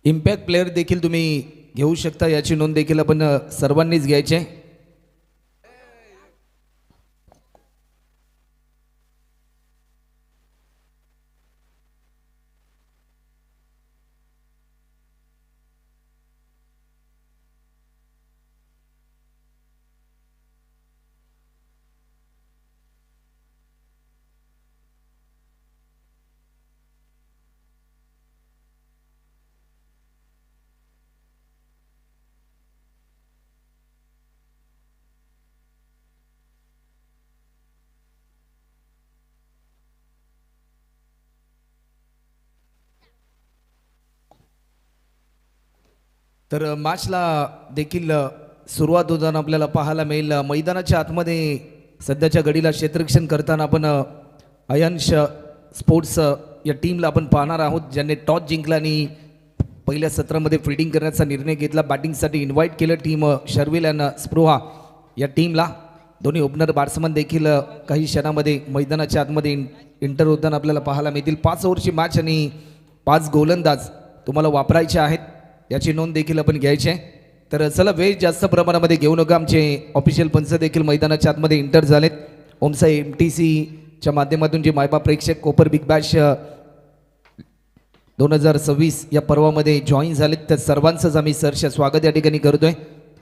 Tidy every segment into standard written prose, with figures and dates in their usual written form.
Impact player देखील तुम्ही घेऊ शकता, याची नोंद देखील आपण सर्वांनीच घ्यायची आहे. तर मॅचला देखील सुरुवात होताना आपल्याला पाहायला मिळेल. मैदानाच्या आतमध्ये सध्याच्या घडीला क्षेत्ररक्षण करताना आपण अयंश स्पोर्ट्स या टीमला आपण पाहणार आहोत, ज्यांनी टॉस जिंकला आणि पहिल्या सत्रामध्ये फिल्डिंग करण्याचा निर्णय घेतला. बॅटिंगसाठी इन्व्हाइट केलं टीम शर्विल आणि स्पृहा या टीमला. दोन्ही ओपनर बॅट्समन देखील काही क्षणामध्ये मैदानाच्या आतमध्ये इंटर होताना आपल्याला पाहायला मिळतील. 5 ओव्हरची मॅच आणि 5 गोलंदाज तुम्हाला वापरायचे आहेत, याची नोंद देखील आपण घ्यायची आहे. तर चला, वेळ जास्त प्रमाणामध्ये घेऊ नका. आमचे ऑफिशियल पंच देखील मैदानाच्या आतमध्ये इंटर झालेत. ओमसाई MTCच्या माध्यमातून जे मायबाप प्रेक्षक कोपर बिग बॅश 2026 या पर्वामध्ये जॉईन झालेत, त्या सर्वांचंच आम्ही सहर्ष स्वागत या ठिकाणी करतोय.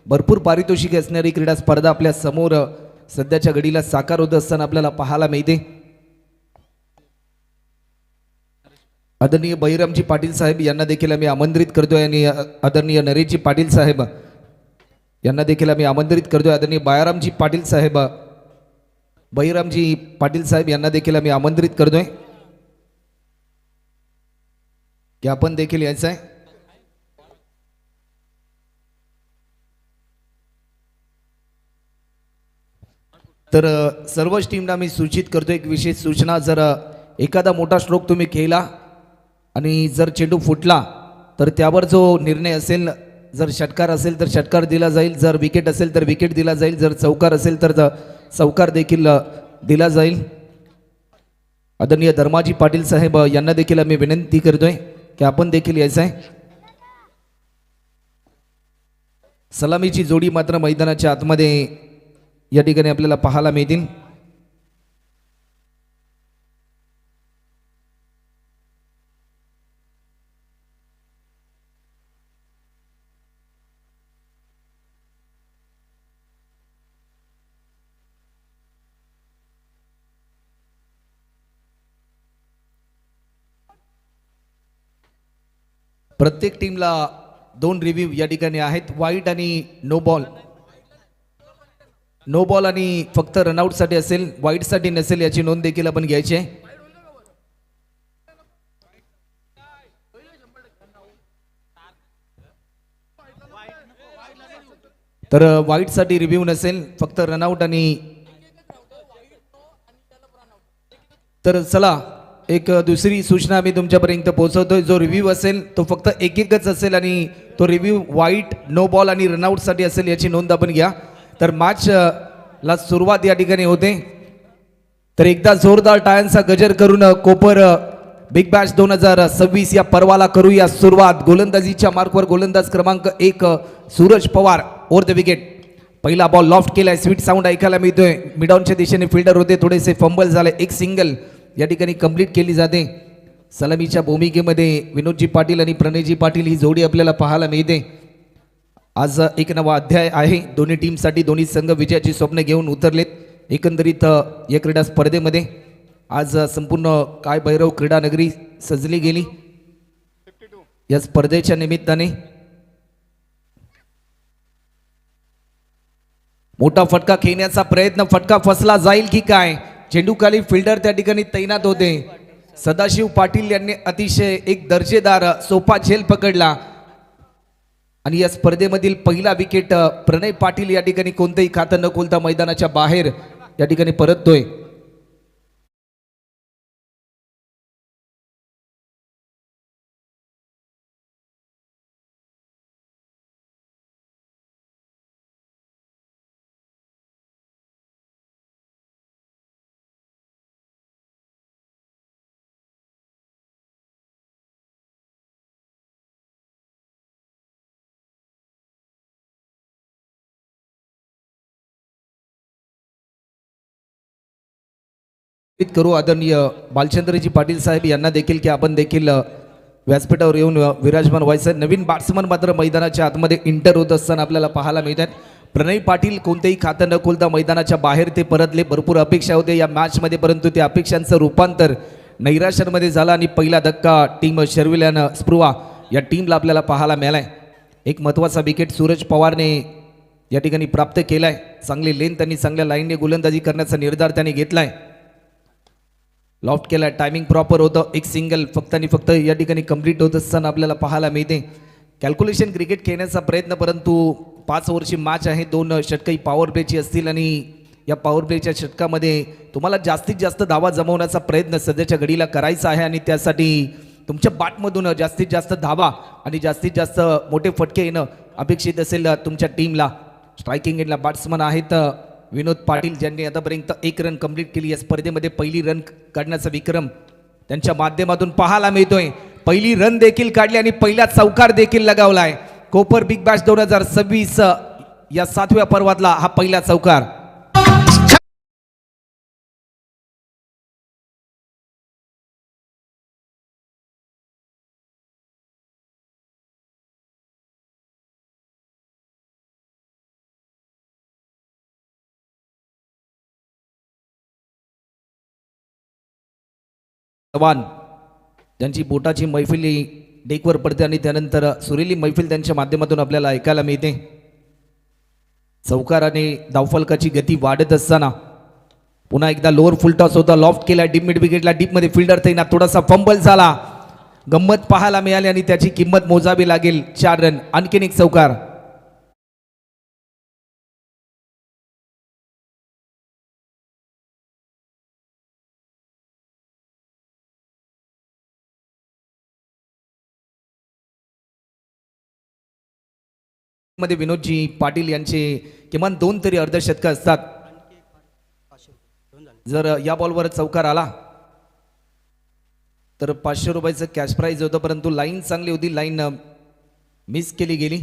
भरपूर पारितोषिके असणारी क्रीडा स्पर्धा आपल्या समोर सध्याच्या घडीला साकार होत असताना आपल्याला पाहायला मिळते. आदरणीय बहिरामजी पाटील साहेब यांना देखील आम्ही आमंत्रित करतोय आणि आदरणीय नरेशजी पाटील साहेब यांना देखील आम्ही आमंत्रित करतोय. आदरणीय बायारामजी पाटील साहेब, बहिरामजी पाटील साहेब यांना देखील आम्ही आमंत्रित करतोय की आपण देखील यायचं आहे. तर सर्वच टीमला मी सूचित करतो एक विशेष सूचना. जर एखादा मोठा स्ट्रोक तुम्ही केला आणि जर चेंडू फुटला तर त्यावर जो निर्णय असेल, जर षटकार असेल तर षटकार दिला जाईल, जर विकेट असेल तर विकेट दिला जाईल, जर चौकार असेल तर चौकार देखील दिला जाईल. आदरणीय धर्माजी पाटील साहेब यांना देखील आम्ही विनंती करतोय की आपण देखील यायचं आहे. सलामीची जोडी मात्र मैदानाच्या आतमध्ये या ठिकाणी आपल्याला पाहायला मिळतील. प्रत्येक टीमला 2 रिव्ह्यू या ठिकाणी आहेत, वाईट आणि नो बॉल. नो बॉल आणि फक्त रनआउट साठी असेल, वाईट साठी नसेल, याची नोंद देखील आपण घ्यायची आहे. तर वाईट साठी रिव्ह्यू नसेल, फक्त रनआउट आणि. तर चला, एक दुसरी सूचना मी तुमच्यापर्यंत पोहोचवतोय. जो रिव्ह्यू असेल तो फक्त एकच असेल आणि तो रिव्ह्यू वाईट, नो बॉल आणि रनआउट साठी असेल, याची नोंद आपण घ्या. तर मॅच ला सुरुवात या ठिकाणी होते. तर एकदा जोरदार टाळ्यांचा गजर करून कोपर बिग बॅश 2026 या पर्वाला करूया सुरुवात. गोलंदाजीच्या मार्कवर गोलंदाज क्रमांक 1 Suraj Pawar over the wicket. पहिला बॉल लॉफ्ट केलाय, स्वीट साऊंड ऐकायला मिळतोय. मिडॉनच्या दिशेने फिल्डर होते, थोडेसे फंबल झाले, एक सिंगल या ठिकाणी कंप्लीट केली जाते. सलामीच्या भूमिकेमध्ये विनोदजी पाटील आणि प्रणयजी पाटील ही जोडी आपल्याला पाहायला मिळते. आज एक नवा अध्याय आहे दोन्ही टीमसाठी. दोन्ही संघ विजयाची स्वप्न घेऊन उतरलेत एकंदरीत या क्रीडा स्पर्धेमध्ये. आज संपूर्ण काय भैरव क्रीडा नगरी सजली गेली या स्पर्धेच्या निमित्ताने. मोठा फटका खेळण्याचा प्रयत्न, फटका फसला जाईल की काय? चेंडू खाली फिल्डर त्या ठिकाणी तैनात होते. सदाशिव पाटील यांनी अतिशय एक दर्जेदार सोपा झेल पकडला आणि या स्पर्धेमधील पहिला विकेट प्रणय पाटील या ठिकाणी कोणतेही खातं न खोलता मैदानाच्या बाहेर या ठिकाणी परततोय. करू आदरणीय बालचंद्रजी पाटील साहेब यांना देखील की आपण देखील व्यासपीठावर येऊन विराजमान व्हायचं. नवीन बॅट्समन मात्र मैदानाच्या आतमध्ये इंटर होत असताना आपल्याला पाहायला मिळतात. प्रणय पाटील कोणतेही खातं न खोलता मैदानाच्या बाहेर ते परतले. भरपूर अपेक्षा होते या मॅचमध्ये, परंतु त्या अपेक्षांचं रूपांतर नैराश्यांमध्ये झालं आणि पहिला धक्का टीम शर्विल्यानं स्पृहा या टीमला आपल्याला पाहायला मिळालाय. एक महत्त्वाचा विकेट सूरज पवारने या ठिकाणी प्राप्त केलाय. चांगली लेन त्यांनी चांगल्या लाईनने गोलंदाजी करण्याचा निर्धार त्यांनी घेतलाय. लॉफ्ट केलाय, टायमिंग प्रॉपर होतं. एक सिंगल फक्त आणि फक्त या ठिकाणी कंप्लीट होत असताना आपल्याला पाहायला मिळते. कॅल्क्युलेशन क्रिकेट खेळण्याचा प्रयत्न, परंतु 5 ओव्हरची मॅच आहे. 2 षटकही पॉवर प्लेची असतील आणि या पॉवर प्लेच्या षटकामध्ये तुम्हाला जास्तीत जास्त धावा जमवण्याचा प्रयत्न सध्याच्या घडीला करायचा आहे आणि त्यासाठी तुमच्या बॅटमधून जास्तीत जास्त धावा आणि जास्तीत जास्त मोठे फटके येणं अपेक्षित असेल तुमच्या टीमला. स्ट्रायकिंग एंडला बॅट्समन आहेत विनोद पाटील, ज्यांनी आतापर्यंत 1 रन कंप्लीट केली. या स्पर्धेमध्ये पहिली रन काढण्याचा विक्रम त्यांच्या माध्यमातून पाहायला मिळतोय. पहिली रन देखील काढली आणि पहिला चौकार देखील लगावलाय. कोपर बिग बॅश 2026 या 7व्या पर्वातला हा पहिला चौकार. जवान त्यांची बोटाची मैफिल डेकवर पडते आणि त्यानंतर सुरेली मैफिल त्यांच्या माध्यमातून आपल्याला ऐकायला मिळते. चौकार आणि धावफलकाची गती वाढत असताना पुन्हा एकदा लोअर फुल टॉस होता. लॉफ्ट केला डीप मिड विकेटला. डीपमध्ये फिल्डर तैनात. थोडासा फंबल झाला. गंमत पाहायला मिळाली आणि त्याची किंमत मोजावी लागेल. 4 रन. आणखीन एक चौकार. मध्ये विनोदजी पाटील यांचे किमान 2 तरी अर्धशतक असतात. जर या बॉलवर चौकार आला तर 500 रुपयाचं कॅश प्राइज होतं, परंतु लाईन चांगली होती. लाईन मिस केली गेली.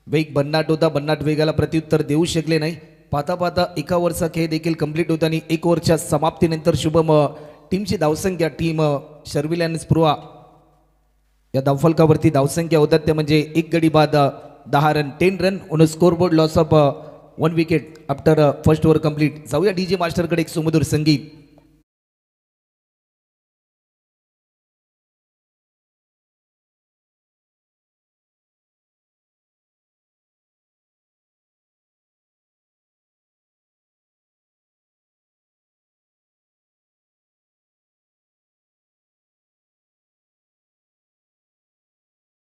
वेग भन्नाट होता. भन्नाट वेगाला प्रत्युत्तर देऊ शकले नाही. पाहता पाहता 1 ओव्हरचा खेळ देखील कंप्लीट होता आणि 1 ओव्हरच्या समाप्तीनंतर शुभम टीमची धावसंख्या टीम शर्विल आणि स्पृहा या धावफलकावरती धावसंख्या होतात त्या म्हणजे 1 गडी बाद 10 run. 10 run on scoreboard. Loss of 1 wicket after first over complete. जाऊया डीजे मास्टरकडे एक सुमधुर संगीत.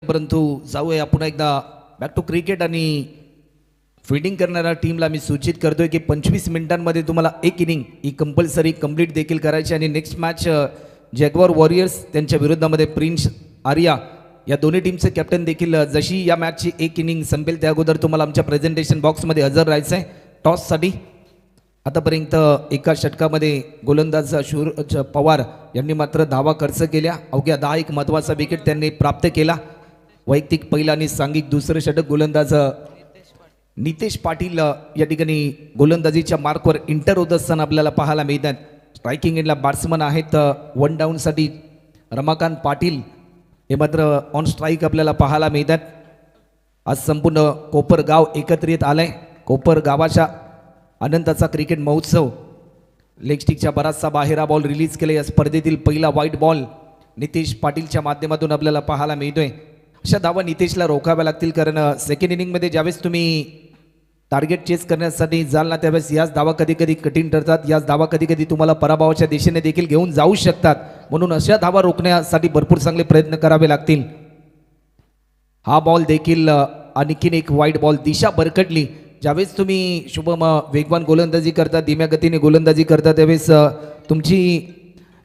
परंतु जाऊया पुन्हा एकदा बॅक टू क्रिकेट आणि फिल्डिंग करणाऱ्या टीमला मी सूचित करतोय की 25 मिनिटांमध्ये तुम्हाला 1 इनिंग ही कंपल्सरी कंप्लीट देखील करायची आणि नेक्स्ट मॅच जॅग्वार वॉरियर्स त्यांच्या विरोधामध्ये प्रिन्स आर्या या दोन्ही टीमचे कॅप्टन देखील जशी या मॅचची 1 इनिंग संपेल त्या अगोदर तुम्हाला आमच्या प्रेझेंटेशन बॉक्समध्ये हजर राहायचं आहे टॉससाठी. आतापर्यंत एका षटकामध्ये गोलंदाज सूरज पवार यांनी मात्र धावा खर्च केल्या. अवघ्या 10 एक महत्त्वाचा विकेट त्यांनी प्राप्त केला. वैयक्तिक पहिला आणि सांघिक दुसरं षटक गोलंदाज नितेश पाटील या ठिकाणी गोलंदाजीच्या मार्कवर इंटर होत असताना आपल्याला पाहायला मिळतात. स्ट्रायकिंग एंडला बॅट्समन आहेत 1 डाऊनसाठी रमाकांत पाटील हे मात्र ऑन स्ट्राईक आपल्याला पाहायला मिळतात. आज संपूर्ण कोपर गाव एकत्रित आलंय. कोपर गावाच्या अनंताचा क्रिकेट महोत्सव. लेगस्टिकच्या बराचसा बाहेर बॉल रिलीज केला. या स्पर्धेतील पहिला व्हाईट बॉल नितेश पाटीलच्या माध्यमातून आपल्याला पाहायला मिळतोय. अशा धावा नितेशला रोखाव्या लागतील, कारण सेकंड इनिंगमध्ये ज्यावेळेस तुम्ही टार्गेट चेस करण्यासाठी जाल ना त्यावेळेस याच धावा कधी कधी कठीण ठरतात. याच धावा कधी कधी तुम्हाला पराभवाच्या दिशेने देखील घेऊन जाऊ शकतात. म्हणून अशा धावा रोखण्यासाठी भरपूर चांगले प्रयत्न करावे लागतील. हा बॉल देखील आणखीन एक वाईट बॉल. दिशा भरकटली. ज्यावेळेस तुम्ही शुभम वेगवान गोलंदाजी करता, धीम्या गतीने गोलंदाजी करता, त्यावेळेस तुमची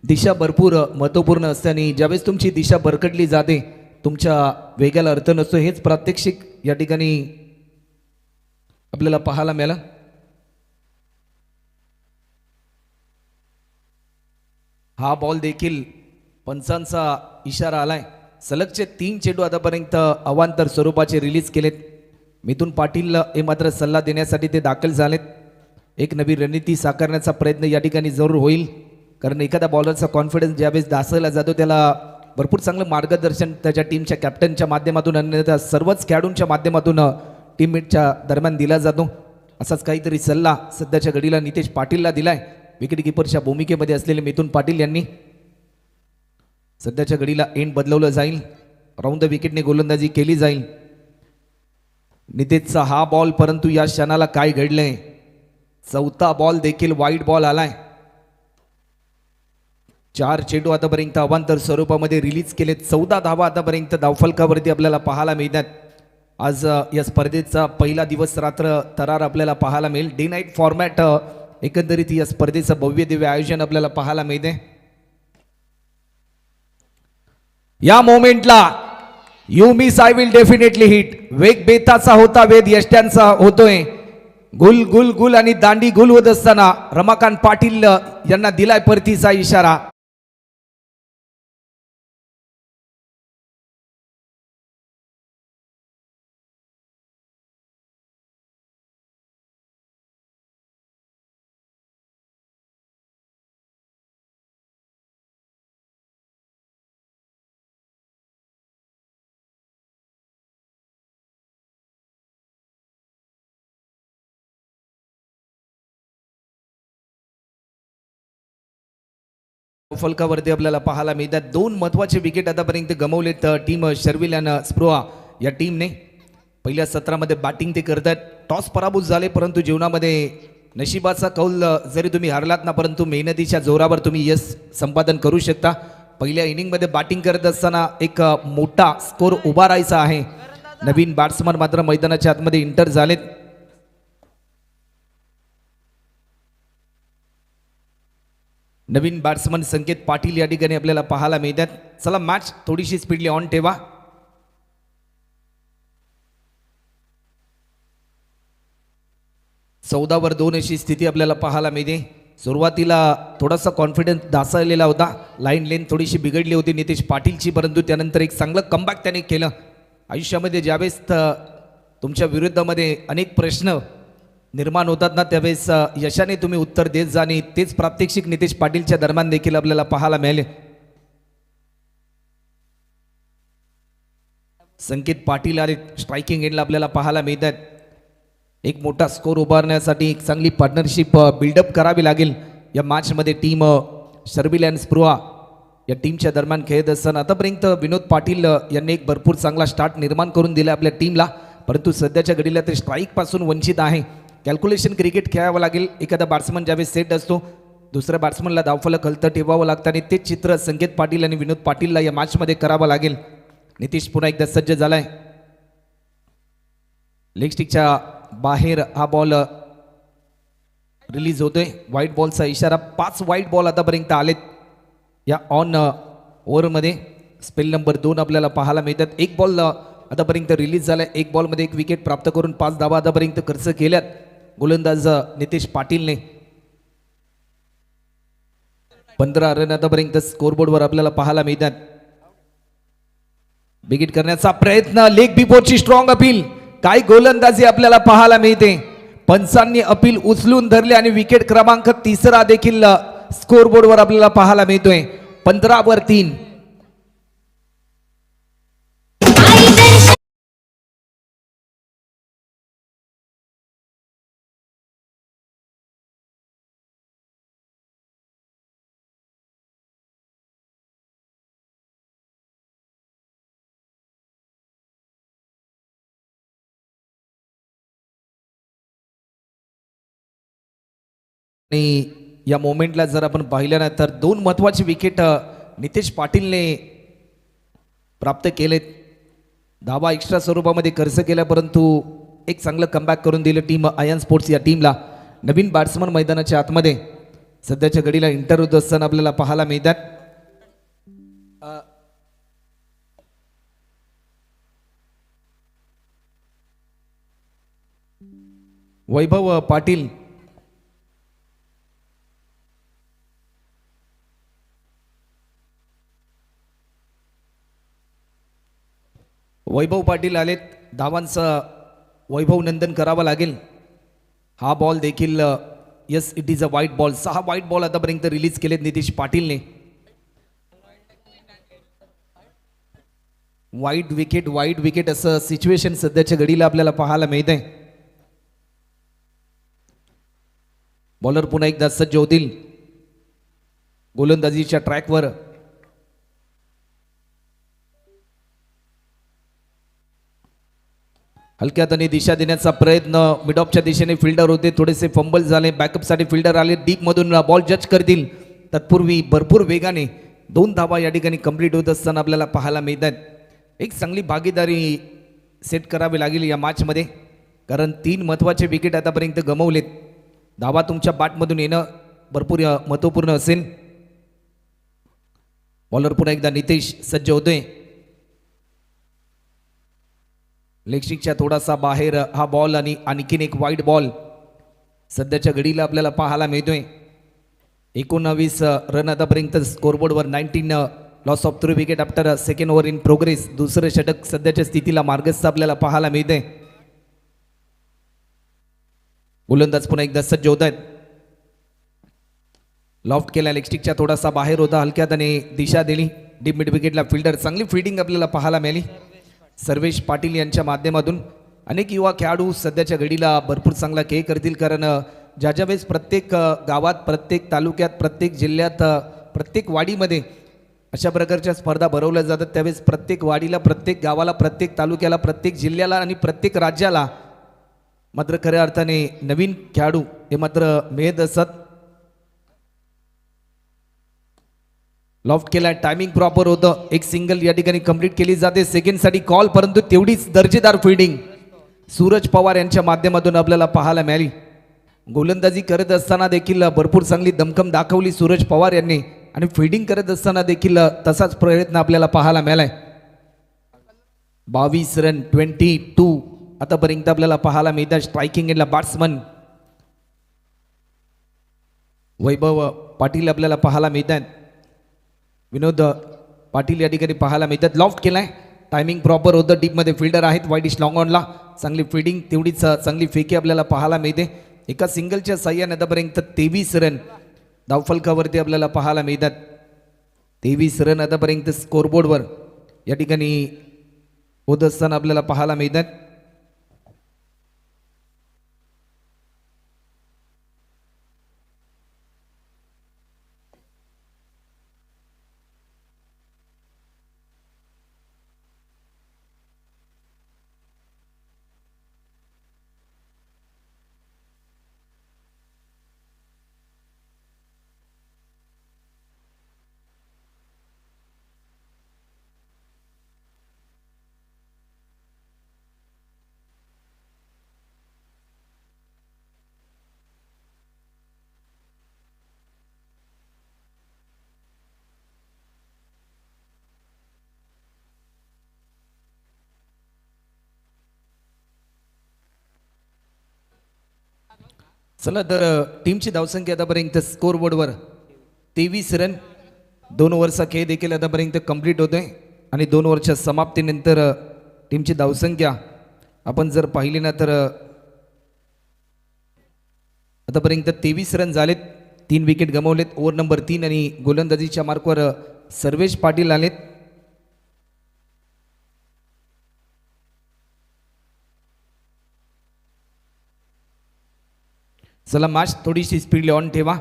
दिशा भरपूर महत्त्वपूर्ण असते आणि ज्यावेळेस तुमची दिशा भरकटली जाते तुमच्या वेगाला अर्थ नसतो. हेच प्रात्यक्षिक या ठिकाणी आपल्याला पाहायला मिळालं. हा बॉल देखील पंचांचा इशारा आलाय. सलगचे 3 चेंडू आतापर्यंत अवांतर स्वरूपाचे रिलीज केलेत. मिथुन पाटील हे मात्र सल्ला देण्यासाठी ते दाखल झालेत. एक नवी रणनीती साकारण्याचा प्रयत्न या ठिकाणी जरूर होईल, कारण एखादा बॉलरचा कॉन्फिडन्स ज्यावेळेस ढासळला जातो त्याला भरपूर चांगलं मार्गदर्शन त्याच्या टीमच्या कॅप्टनच्या माध्यमातून आणि त्या सर्वच खेळाडूंच्या माध्यमातून टीममेटच्या दरम्यान दिला जातो. असाच काहीतरी सल्ला सध्याच्या घडीला नितेश पाटीलला दिलाय. विकेट किपरच्या भूमिकेमध्ये असलेले मिथुन पाटील यांनी. सध्याच्या घडीला एंड बदलवलं जाईल. राऊंड द विकेटने गोलंदाजी केली जाईल. नितेशचा हा बॉल, परंतु या क्षणाला काय घडलंय, चौथा बॉल देखील वाईट बॉल आलाय. 4 चेंडू आतापर्यंत अवांतर स्वरूपामध्ये रिलीज केले. 14 धावा आतापर्यंत धावफलकावरती आपल्याला पाहायला मिळतात. आज या स्पर्धेचा पहिला दिवस रात्र थरार आपल्याला पाहायला मिळेल. डे नाईट फॉर्मॅट एकंदरीत या स्पर्धेचं भव्य दिव्य आयोजन आपल्याला पाहायला मिळते. या मोमेंटला you miss I will definitely hit. वेग बेताचा होता, वेद यष्ट्यांचा होतोय. गुल गुल गुल आणि दांडी गुल होत असताना रमाकांत पाटील यांना दिलाय परतीचा इशारा. फलकावरती आपल्याला पाहायला मिळतात. 2 महत्त्वाचे विकेट आतापर्यंत गमावलेत टीम शर्विल आणि स्प्रोआ या टीमने. पहिल्या सत्रामध्ये बॅटिंग ते करतात. टॉस पराभूत झाले, परंतु जीवनामध्ये नशिबाचा कौल जरी तुम्ही हरलात ना, परंतु मेहनतीच्या जोरावर तुम्ही यश संपादन करू शकता. पहिल्या इनिंगमध्ये बॅटिंग करत असताना एक मोठा स्कोर उभा राहायचा आहे. नवीन बॅट्समन मात्र मैदानाच्या आतमध्ये इंटर झालेत. नवीन बॅट्समन संकेत पाटील या ठिकाणी आपल्याला पाहायला मिळतात. चला मॅच थोडीशी स्पीडली ऑन ठेवा. चौदावर 2 अशी स्थिती आपल्याला पाहायला मिळते. सुरुवातीला थोडासा कॉन्फिडन्स ढासळलेला होता. लाईन लेंथ थोडीशी बिघडली होती नितेश पाटीलची, परंतु त्यानंतर एक चांगलं कमबॅक त्याने केलं. आयुष्यामध्ये ज्यावेळेस तुमच्या विरुद्धामध्ये अनेक प्रश्न निर्माण होतात ना, त्यावेळेस यशाने तुम्ही उत्तर देत जा. आणि तेच प्रात्यक्षिक नितेश पाटीलच्या दरम्यान देखील आपल्याला पाहायला मिळाले. संकेत पाटील आणि स्ट्रायकिंग एंडला आपल्याला पाहायला मिळतात. एक मोठा स्कोर उभारण्यासाठी एक चांगली पार्टनरशिप बिल्डअप करावी लागेल या मॅचमध्ये. टीम शर्विल अँड स्प्रोआ या टीमच्या दरम्यान खेळत असताना आतापर्यंत विनोद पाटील यांनी एक भरपूर चांगला स्टार्ट निर्माण करून दिला आपल्या टीमला, परंतु सध्याच्या घडीला ते स्ट्राईकपासून वंचित आहे. कॅल्क्युलेशन क्रिकेट खेळावं लागेल. एखादा बॅट्समन ज्यावेळेस सेट असतो, दुसऱ्या बॅट्समनला धावफलक हलतं ठेवावं लागतं आणि तेच चित्र संकेत पाटील आणि विनोद पाटीलला या मॅचमध्ये करावं लागेल. नितीश पुन्हा एकदा सज्ज झालाय. लेग स्टिकच्या बाहेर हा बॉल रिलीज होतोय. व्हाईट बॉलचा इशारा. 5 व्हाईट बॉल आतापर्यंत आलेत या ऑन ओव्हरमध्ये. स्पेल नंबर 2 आपल्याला पाहायला मिळतात. एक बॉल आतापर्यंत रिलीज झालाय. एक बॉलमध्ये एक विकेट प्राप्त करून 5 धावा आतापर्यंत खर्च केल्यात गोलंदाज नितेश पाटीलने. 15 रन आतापर्यंत स्कोरबोर्डवर आपल्याला पाहायला मिळतात. विकेट करण्याचा प्रयत्न. लेग बिफोरची स्ट्रॉंग अपील. काय गोलंदाजी आपल्याला पाहायला मिळते. पंचांनी अपील उचलून धरले आणि विकेट क्रमांक 3 देखील स्कोरबोर्डवर आपल्याला पाहायला मिळतोय. 15वर 3. आणि या मोमेंटला जर आपण पाहिलं ना, तर 2 महत्त्वाचे विकेट नितेश पाटीलने प्राप्त केलेत. धावा एक्स्ट्रा स्वरूपामध्ये खर्च केला, परंतु एक चांगलं कमबॅक करून दिलं टीम आयन स्पोर्ट्स या टीमला. नवीन बॅट्समन मैदानाच्या आतमध्ये सध्याच्या घडीला इंटर होत असताना आपल्याला पाहायला मिळतात. वैभव पाटील आलेत. धावांचं वैभव नंदन करावं लागेल. हा बॉल देखील yes it is a white ball. 6 white ball आतापर्यंत रिलीज केलेत नितीश पाटीलने. वाईट विकेट असं सिच्युएशन सध्याच्या घडीला आपल्याला पाहायला मिळत आहे. बॉलर पुन्हा एकदा सज्ज होतील गोलंदाजीच्या ट्रॅकवर. हलक्यात आणि दिशा देण्याचा प्रयत्न मिड ऑफच्या दिशेने फिल्डर होते, थोडेसे फंबल झाले, बॅकअपसाठी फिल्डर आले, डीप मधून बॉल जज करतील. तत्पूर्वी भरपूर वेगाने 2 धावा या ठिकाणी कंप्लीट होत असताना आपल्याला पाहायला मिळतात. एक चांगली भागीदारी सेट करावी लागेल या मॅचमध्ये, कारण 3 महत्त्वाचे विकेट आतापर्यंत गमावलेत. धावा तुमच्या बॅटमधून येणं भरपूर महत्त्वपूर्ण असेल. बॉलर पुन्हा एकदा नितेश सज्ज होतोय. लेगस्टिकच्या थोडासा बाहेर हा बॉल आणि आणखीन एक वाईट बॉल सध्याच्या घडीला आपल्याला पाहायला मिळतोय. 19 रन आतापर्यंत स्कोरबोर्डवर. 19 loss of 3 wicket after second over in progress. दुसरं षटक सध्याच्या स्थितीला मार्गस्थ आपल्याला पाहायला मिळते. गोलंदाज पुन्हा एकदा सज्ज होत आहेत. लॉफ्ट केला, लेगस्टिकच्या थोडासा बाहेर होता, हलक्यात आणि दिशा दिली डीप मिड विकेटला फिल्डर. चांगली फिल्डिंग आपल्याला पाहायला मिळाली सर्वेश पाटील यांच्या माध्यमातून. अनेक युवा खेळाडू सध्याच्या घडीला भरपूर चांगला खेळ करतील, कारण ज्या वेळेस प्रत्येक गावात, प्रत्येक तालुक्यात, प्रत्येक जिल्ह्यात, प्रत्येक वाडीमध्ये अशा प्रकारच्या स्पर्धा भरवल्या जातात, त्यावेळेस प्रत्येक वाडीला, प्रत्येक गावाला, प्रत्येक तालुक्याला, प्रत्येक जिल्ह्याला आणि प्रत्येक राज्याला मात्र खऱ्या अर्थाने नवीन खेळाडू हे मात्र मिळत असतात. लॉफ्ट केला, टायमिंग प्रॉपर होतं, एक सिंगल या ठिकाणी कंप्लीट केली जाते. सेकंडसाठी कॉल, परंतु तेवढीच दर्जेदार फिल्डिंग सूरज पवार यांच्या माध्यमातून आपल्याला पाहायला मिळाली. गोलंदाजी करत असताना देखील भरपूर चांगली दमखम दाखवली सूरज पवार यांनी, आणि फिल्डिंग करत असताना देखील तसाच प्रयत्न आपल्याला पाहायला मिळालाय. 22 रन 22 आतापर्यंत आपल्याला पाहायला मिळतात. स्ट्रायकिंग एंडला बॅट्समन वैभव पाटील आपल्याला पाहायला मिळतात. विनोद पाटील या ठिकाणी पाहायला मिळतात. लॉफ्ट केलाय, टायमिंग प्रॉपर होतं, डीपमध्ये फिल्डर आहेत, वाईडिश लॉंग ऑनला. चांगली फिल्डिंग, तेवढीच चांगली फेकी आपल्याला पाहायला मिळते. एका सिंगलच्या साह्याने आतापर्यंत 23 रन धावफलकावरती आपल्याला पाहायला मिळतात. 23 रन आतापर्यंत स्कोरबोर्डवर या ठिकाणी होत असताना आपल्याला पाहायला मिळतात. चला तर टीमची धावसंख्या आतापर्यंत स्कोरबोर्डवर 23 रन. 2 ओव्हरचा खेळ देखील आतापर्यंत कंप्लीट होतोय, आणि 2 ओव्हरच्या समाप्तीनंतर टीमची धावसंख्या आपण जर पाहिली ना तर आतापर्यंत 23 रन झालेत. 3 विकेट गमावलेत. ओव्हर नंबर 3 आणि गोलंदाजीच्या मार्कवर सर्वेश पाटील आलेत. चला मॅच थोडीशी स्पीड ऑन ठेवा.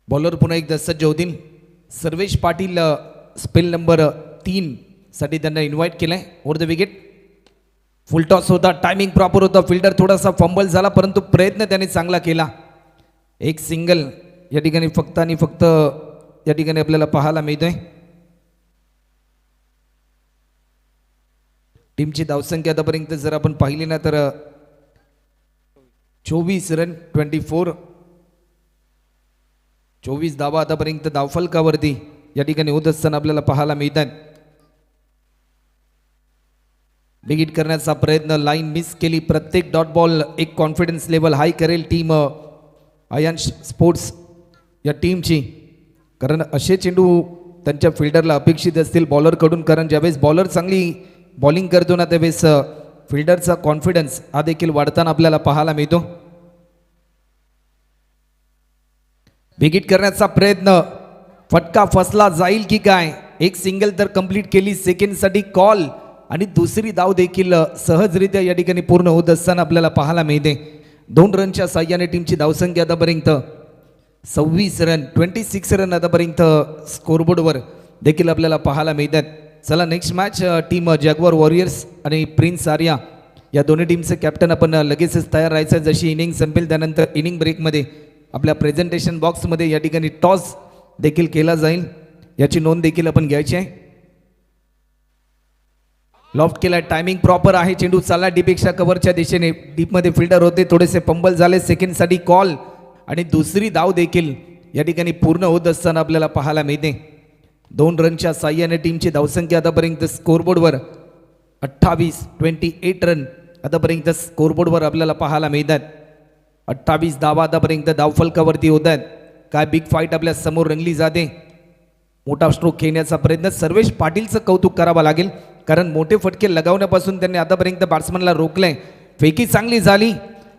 बॉलर पुन्हा एकदा सज्ज होतील. सर्वेश पाटील स्पेल नंबर 3 साठी त्यांना इन्व्हाइट केलंय. Over the wicket, full toss होता, टायमिंग प्रॉपर होता, फिल्डर थोडासा फंबल झाला, परंतु प्रयत्न त्याने चांगला केला. एक सिंगल या ठिकाणी फक्त आणि फक्त या ठिकाणी आपल्याला पाहायला मिळतोय. टीमची धावसंख्या आतापर्यंत जर आपण पाहिली ना तर 24 रन 24 धावा आतापर्यंत धावफलकावरती या ठिकाणी होत असताना आपल्याला पाहायला मिळतात. बिग हिट करण्याचा प्रयत्न, लाईन मिस केली. प्रत्येक डॉट बॉल एक कॉन्फिडन्स लेवल हाय करेल टीम आयन्स स्पोर्ट्स या टीमची, कारण असे चेंडू त्यांच्या फिल्डरला अपेक्षित असतील बॉलरकडून, कारण ज्यावेळेस बॉलर चांगली बॉलिंग करतो ना त्यावेळेस फिल्डरचा कॉन्फिडन्स हा देखील वाढताना आपल्याला पाहायला मिळतो. बिग हिट करण्याचा प्रयत्न, फटका फसला जाईल की काय, एक सिंगल तर कंप्लीट केली, सेकंडसाठी कॉल आणि दुसरी धाव देखील सहजरित्या या ठिकाणी पूर्ण होत असताना आपल्याला पाहायला मिळते. 2 रनच्या साह्याने टीमची धावसंख्या आतापर्यंत 26 रन, 26 रन आतापर्यंत स्कोरबोर्डवर देखील आपल्याला पाहायला मिळतात. चला next match team Jaguar warriors आणि प्रिन्स आर्या या दोन्ही टीमचे कॅप्टन आपण लगेचच तयार राहायचं. जशी इनिंग संपेल त्यानंतर इनिंग ब्रेकमध्ये आपल्या प्रेझेंटेशन बॉक्समध्ये या ठिकाणी टॉस देखील केला जाईल, याची नोंद देखील आपण घ्यायची आहे. लॉफ्ट केला, टायमिंग प्रॉपर आहे, चेंडू चालला डीपेक्षा कव्हरच्या दिशेने, डीपमध्ये फिल्डर होते, थोडेसे पंबल झाले, सेकंडसाठी कॉल आणि दुसरी धाव देखील या ठिकाणी पूर्ण होत असताना आपल्याला पाहायला मिळते. 2 रनच्या साह्याने टीमची धावसंख्या आतापर्यंत स्कोरबोर्डवर 28 रन आतापर्यंत स्कोरबोर्डवर आपल्याला पाहायला मिळतात. 28 धावा आतापर्यंत धावफलकावरती होत आहेत. काय बिग फाईट आपल्या समोर रंगली जाते. मोठा स्ट्रोक खेळण्याचा प्रयत्न, सर्वेश पाटीलचं कौतुक करावं लागेल, कारण मोठे फटके लगावण्यापासून त्यांनी आतापर्यंत बॅट्समनला रोखलंय. फेकी चांगली झाली,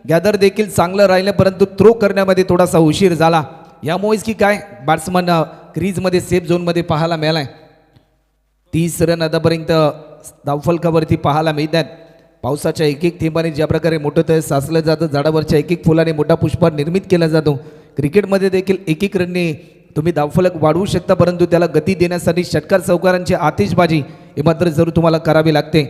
गॅदर देखील चांगलं राहिलं, परंतु थ्रो करण्यामध्ये थोडासा उशीर झाला, यामुळेच की काय बॅट्समन क्रीजमध्ये सेफ झोनमध्ये पाहायला मिळालाय. 30 रन आतापर्यंत धावफलकावरती पाहायला मिळतात. पावसाच्या एक एक थेंबाने ज्या प्रकारे मोठं तळ साचलं जातं, झाडावरच्या एक एक फुलाने मोठा पुष्पहार निर्मित केला जातो, क्रिकेटमध्ये देखील एक एक रनने तुम्ही धावफलक वाढवू शकता, परंतु त्याला गती देण्यासाठी षटकार चौकारांची आतिषबाजी हे मात्र जरूर तुम्हाला करावी लागते.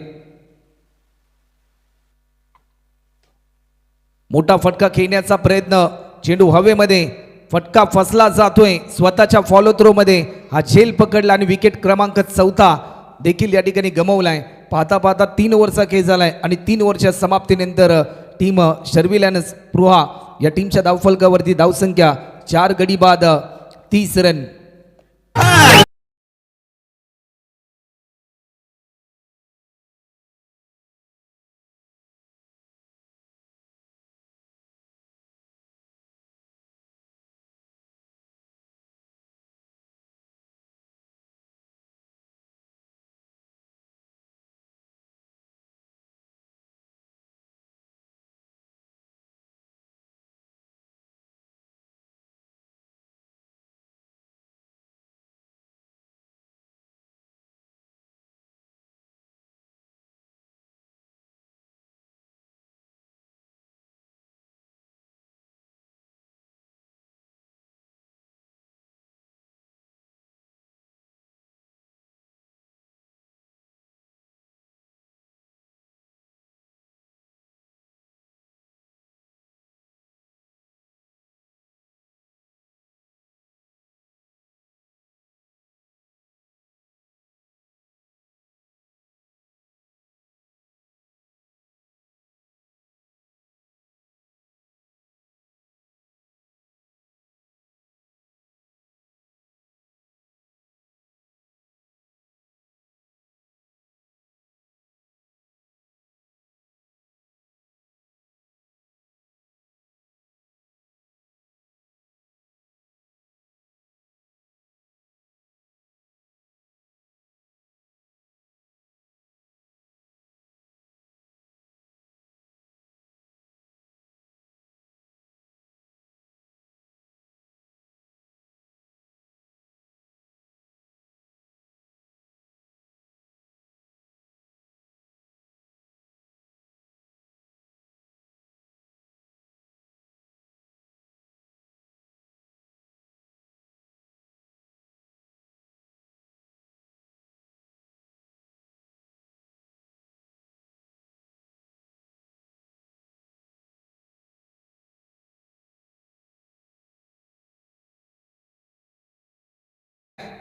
मोठा फटका खेळण्याचा प्रयत्न, चेंडू हवेमध्ये, फटका फसला जातोय स्वतःच्या फॉलो थ्रो मध्ये, हा झेल पकडला आणि विकेट क्रमांक 4 देखील या ठिकाणी गमावलाय. पाहता पाहता 3 ओव्हरचा खेळ झालाय आणि 3 ओव्हरच्या समाप्तीनंतर टीम शर्विलॅन स्पृहा या टीमच्या धावफलकावरती धावसंख्या 4 गडी बाद 30 रन.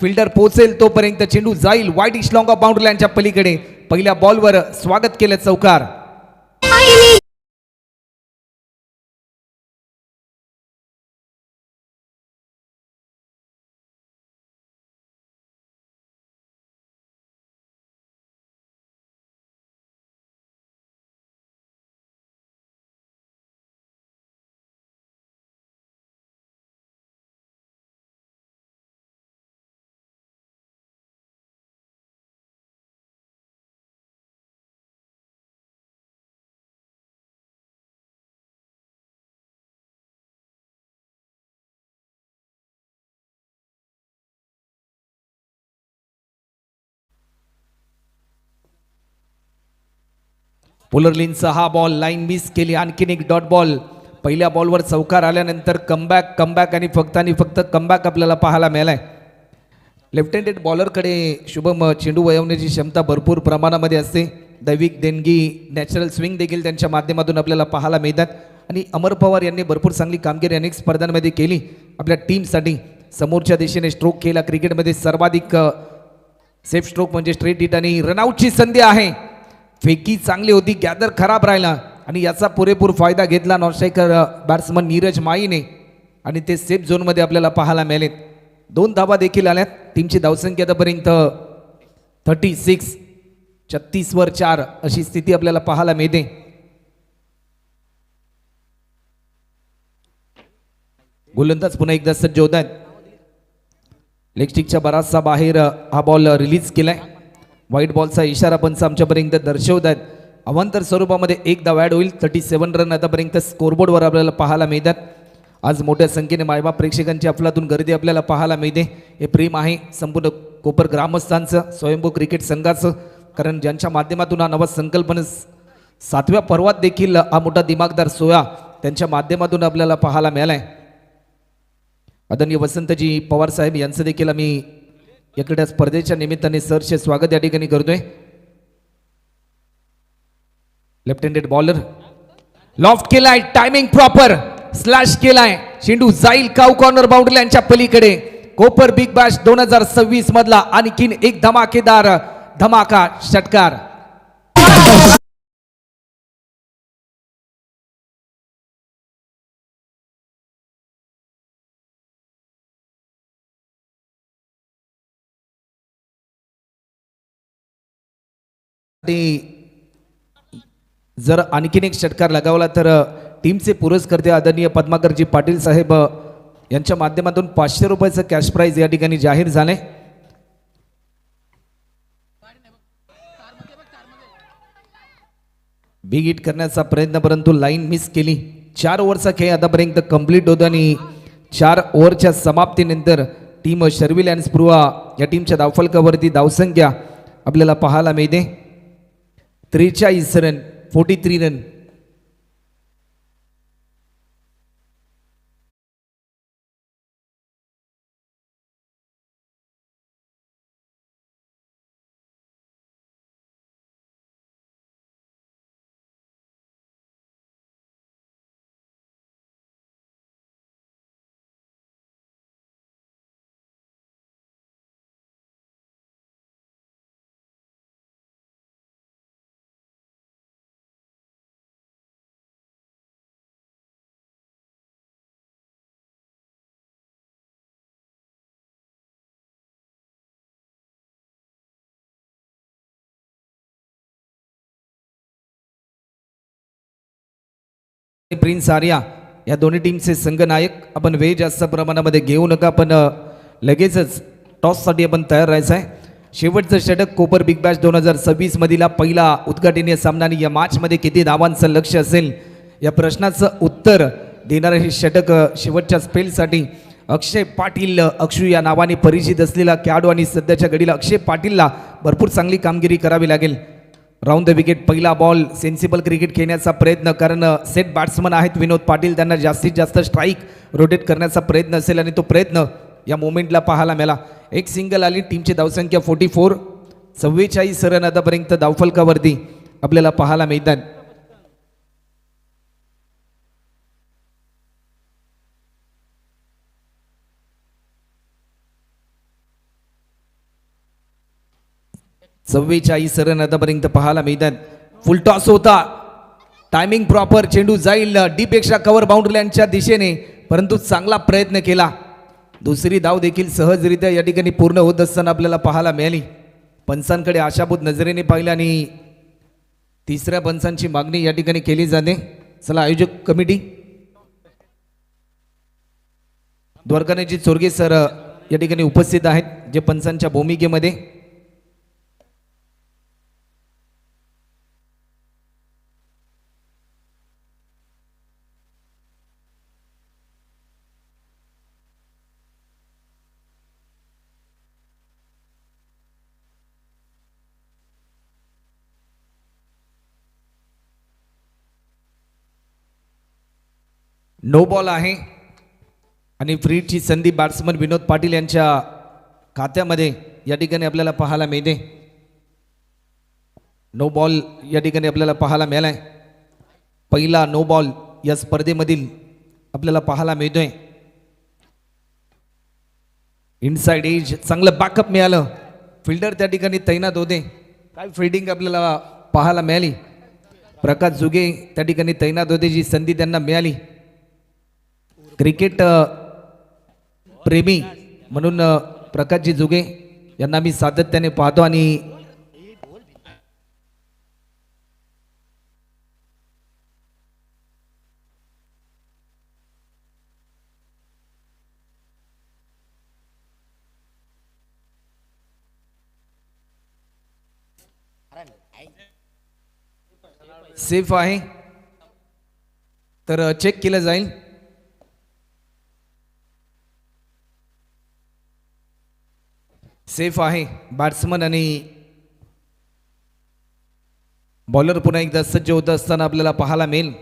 फिल्डर पोहोचेल तोपर्यंत चेंडू जाईल वाईट इशलॉंग ऑफ बाउंड्री लाईनच्या पलीकडे. पहिल्या बॉलवर स्वागत केलं चौकार. पुलरलिनचा हा बॉल लाईन मिस केली. आणखीन एक डॉट बॉल. पहिल्या बॉलवर चौकार आल्यानंतर कमबॅक आणि फक्त कमबॅक आपल्याला पाहायला मिळालाय. लेफ्ट हँडेड बॉलरकडे शुभम चेंडू वळवण्याची क्षमता भरपूर प्रमाणामध्ये असते. दैविक देणगी नॅचरल स्विंग देखील त्यांच्या माध्यमातून आपल्याला पाहायला मिळतात. आणि अमर पवार यांनी भरपूर चांगली कामगिरी अनेक स्पर्धांमध्ये केली आपल्या टीमसाठी. समोरच्या दिशेने स्ट्रोक केला. क्रिकेटमध्ये सर्वाधिक सेफ स्ट्रोक म्हणजे स्ट्रेट हिट. आणि रनआउटची संधी आहे. फेकी चांगली होती, गॅदर खराब राहिला आणि याचा पुरेपूर फायदा घेतला नॉनस्ट्रायकर बॅट्समन नीरज माईने आणि ते सेफ झोनमध्ये आपल्याला पाहायला मिळालेत. 2 धावा देखील आल्यात. टीमची धावसंख्या आतापर्यंत 36, 36वर 4 अशी स्थिती आपल्याला पाहायला मिळते. गोलंदाज पुन्हा एकदा सज्ज होत आहेत. लेगस्टिकच्या बराचसा बाहेर हा बॉल रिलीज केलाय. व्हाईट बॉलचा इशारा पंच आमच्यापर्यंत दर्शवत आहेत. अवांतर स्वरूपामध्ये एक धाव ॲड होईल. 37 रन आतापर्यंत स्कोरबोर्डवर आपल्याला पाहायला मिळतात. आज मोठ्या संख्येने मायबाप प्रेक्षकांची अफलातून गर्दी आपल्याला पाहायला मिळते. हे प्रेम आहे संपूर्ण कोपर ग्रामस्थांचं, स्वयंभू क्रिकेट संघाचं. कारण ज्यांच्या माध्यमातून हा नवा संकल्पना 7व्या पर्वात देखील हा मोठा दिमागदार सोया त्यांच्या माध्यमातून आपल्याला पाहायला मिळालाय. आदरणीय वसंतजी पवार साहेब यांचं देखील आम्ही इकडे स्पर्धेच्या निमित्ताने सरचे स्वागत या ठिकाणी करतोय. लेफ्ट हँडेड बॉलर लॉफ्ट केलाय. Timing proper. स्लॅश केलाय. चेंडू जाईल काऊ कॉर्नर बाउंड्री लाईनच्या पलीकडे. कोपर बिग बॅश 2026 मधला आणखीन एक धमाकेदार धमाका षटकार. जर आणखीन एक षटकार लगावला तर टीमचे पुरस्कर्ते आदरणीय पद्माकरजी पाटील साहेब यांच्या माध्यमातून 500 रुपयाचं कॅश प्राइज या ठिकाणी जाहीर झाले. बिग हिट करण्याचा प्रयत्न परंतु लाईन मिस केली. 4 ओव्हरचा खेळ आतापर्यंत कंप्लीट होतो आणि 4 ओव्हरच्या समाप्तीनंतर टीम शर्विल अँड स्पृहा या टीमच्या धावफलकावरती धावसंख्या आपल्याला पाहायला मिळते. 43 रन, 43 रन. प्रिन्स आर्या या दोन्ही टीमचे संघनायक. आपण वेळ जास्त प्रमाणामध्ये घेऊ नका, पण लगेचच टॉससाठी आपण तयार राहायचं आहे. शेवटचं षटक कोपर बिग बॅश 2026 मधील पहिला उद्घाटनीय सामना आणि या मॅचमध्ये किती धावांचं लक्ष असेल या प्रश्नाचं उत्तर देणारं हे षटक शेवटच्या स्पेलसाठी अक्षय पाटील अक्षू या नावाने परिचित असलेला खेळाडू आणि सध्याच्या घडीला अक्षय पाटीलला भरपूर चांगली कामगिरी करावी लागेल. राऊंड द विकेट पहिला बॉल सेन्सिबल क्रिकेट खेळण्याचा प्रयत्न, कारण सेट बॅट्समन आहेत विनोद पाटील, त्यांना जास्तीत जास्त स्ट्राईक रोटेट करण्याचा प्रयत्न असेल आणि तो प्रयत्न या मोमेंटला पाहायला मिळाला. एक सिंगल आली. टीमची धावसंख्या 44. 44 रन आतापर्यंत धावफलकावरती आपल्याला पाहायला मिळतात. चव्वेचाळीस रन आतापर्यंत पाहायला मिळतात. फुल टॉस होता. Timing proper. चेंडू जाईल डी पेक्षा कव्हर बाउंड्री लाईनच्या दिशेने, परंतु चांगला प्रयत्न केला. दुसरी धाव देखील सहजरित्या या ठिकाणी पूर्ण होत असताना आपल्याला पाहायला मिळाली. पंचांकडे आशाभूत नजरेने पाहिलं आणि तिसऱ्या पंचांची मागणी या ठिकाणी केली जाते. चला आयोजक कमिटी द्वारकानाथजी चोरगे सर या ठिकाणी उपस्थित आहेत, जे पंचांच्या भूमिकेमध्ये नो बॉल आहे आणि फ्रीची संधी बॅट्समन विनोद पाटील यांच्या खात्यामध्ये या ठिकाणी आपल्याला पाहायला मिळते. नो बॉल या ठिकाणी आपल्याला पाहायला मिळालाय. पहिला नो बॉल या स्पर्धेमधील आपल्याला पाहायला मिळतोय. इनसाइड एज चांगलं बॅकअप मिळालं. फिल्डर त्या ठिकाणी तैनात होते. काय फिल्डिंग आपल्याला पाहायला मिळाली. प्रकाश जुगे त्या ठिकाणी तैनात होते. जी संधी त्यांना मिळाली. क्रिकेट प्रेमी म्हणून प्रकाशजी जुगे यांना मी सातत्याने पाहतो आणि सेफ आहे तर चेक केलं जाईल. सेफ आहे. बॅट्समन आणि बॉलर पुन्हा एकदा सज्ज होत असताना आपल्याला पाहायला मिळेल.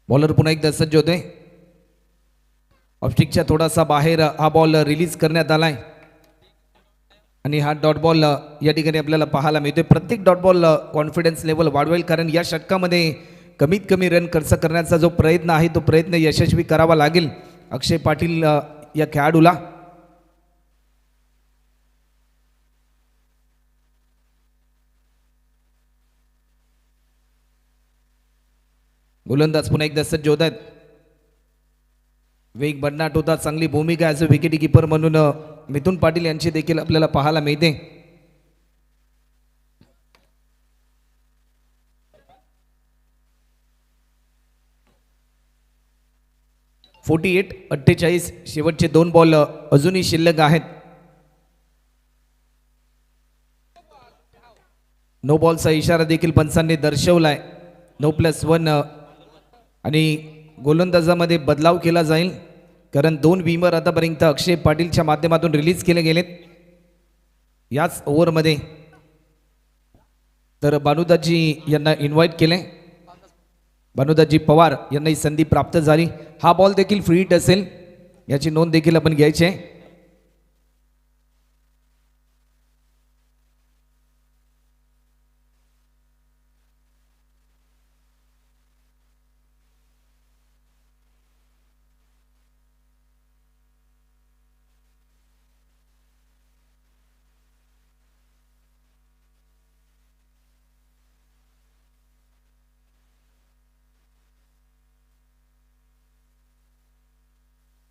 बॉलर पुन्हा एकदा सज्ज होते. ऑफस्टिकच्या थोडासा बाहेर हा बॉल रिलीज करण्यात आलाय आणि हा डॉट बॉल या ठिकाणी आपल्याला पाहायला मिळतोय. प्रत्येक डॉट बॉल कॉन्फिडन्स लेवल वाढवेल कारण या षटकामध्ये कमीत कमी रन खर्च करण्याचा जो प्रयत्न आहे तो प्रयत्न यशस्वी करावा लागेल अक्षय पाटील या खेळाडूला. गोलंदाज पुन्हा एकदा सज्ज होत आहेत. वेग बदनाट होता. चांगली भूमिका ॲज अ विकेट कीपर म्हणून मिथुन पाटील यांची देखील आपल्याला पाहायला मिळते. .48 48 शेवटचे 2 बॉल अजूनही शिल्लक आहेत. नो बॉलचा इशारा देखील पंचांनी दर्शवलाय. No+1 आणि गोलंदाजामध्ये बदलाव केला जाईल कारण 2 विमर आतापर्यंत अक्षय पाटीलच्या माध्यमातून रिलीज केले गेलेत याच ओव्हरमध्ये. तर भानुदाजी यांना इन्व्हाइट केले. भानुदाजी पवार यांना ही संधी प्राप्त झाली. हा बॉल देखील फ्री हिट असेल याची नोंद देखील आपण घ्यायची आहे.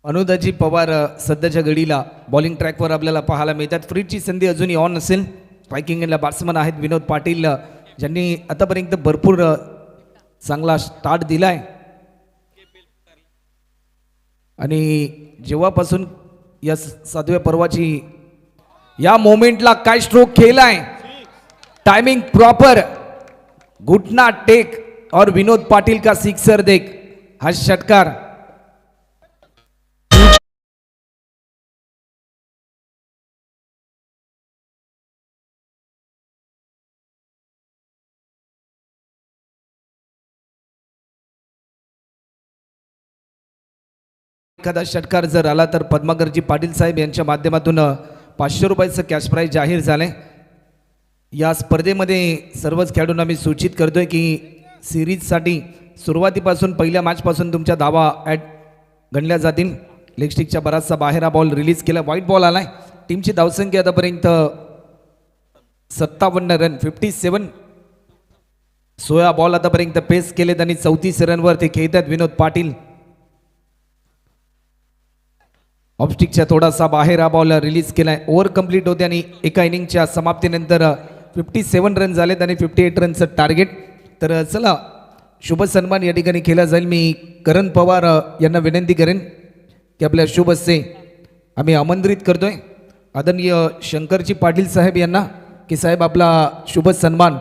अनुदाजी पवार सध्याच्या घडीला बॉलिंग ट्रॅकवर आपल्याला पाहायला मिळतात. फ्रीची संधी अजूनही ऑन असेल. स्ट्रायकिंगला बॅट्समन आहेत विनोद पाटील ज्यांनी आतापर्यंत भरपूर चांगला स्टार्ट दिलाय आणि जेव्हापासून या 7व्या पर्वाची या मोमेंटला काय स्ट्रोक केलाय. Timing proper. घुटना टेक और विनोद पाटिल का सिक्सर देख. हा षटकार एखादा षटकार जर आला तर पद्माकरजी पाटील साहेब यांच्या माध्यमातून 500 रुपयाचं कॅश प्राइज जाहीर झालंय. या स्पर्धेमध्ये सर्वच खेळाडूंना मी सूचित करतोय की सिरीजसाठी सुरुवातीपासून पहिल्या मॅचपासून तुमच्या धावा ॲड गणल्या जातील. लेग स्टिकच्या बराचसा बाहेर हा बॉल रिलीज केला. व्हाईट बॉल आलाय. टीमची धावसंख्या आतापर्यंत 57 रन 57. 16 बॉल आतापर्यंत पेस केलेत आणि 34 रनवर ते खेळतात विनोद पाटील. ऑफस्टिकच्या थोडासा बाहेर हा बॉल रिलीज केलाय. ओव्हर कंप्लीट होते आणि एका इनिंगच्या समाप्तीनंतर 57 रन झालेत आणि 58 रनचं टार्गेट. तर चला शुभ सन्मान या ठिकाणी केला जाईल. मी करण पवार यांना विनंती करेन की आपल्या शुभ हस्ते आम्ही आमंत्रित करतोय आदरणीय शंकरजी पाटील साहेब यांना की साहेब आपला शुभ सन्मान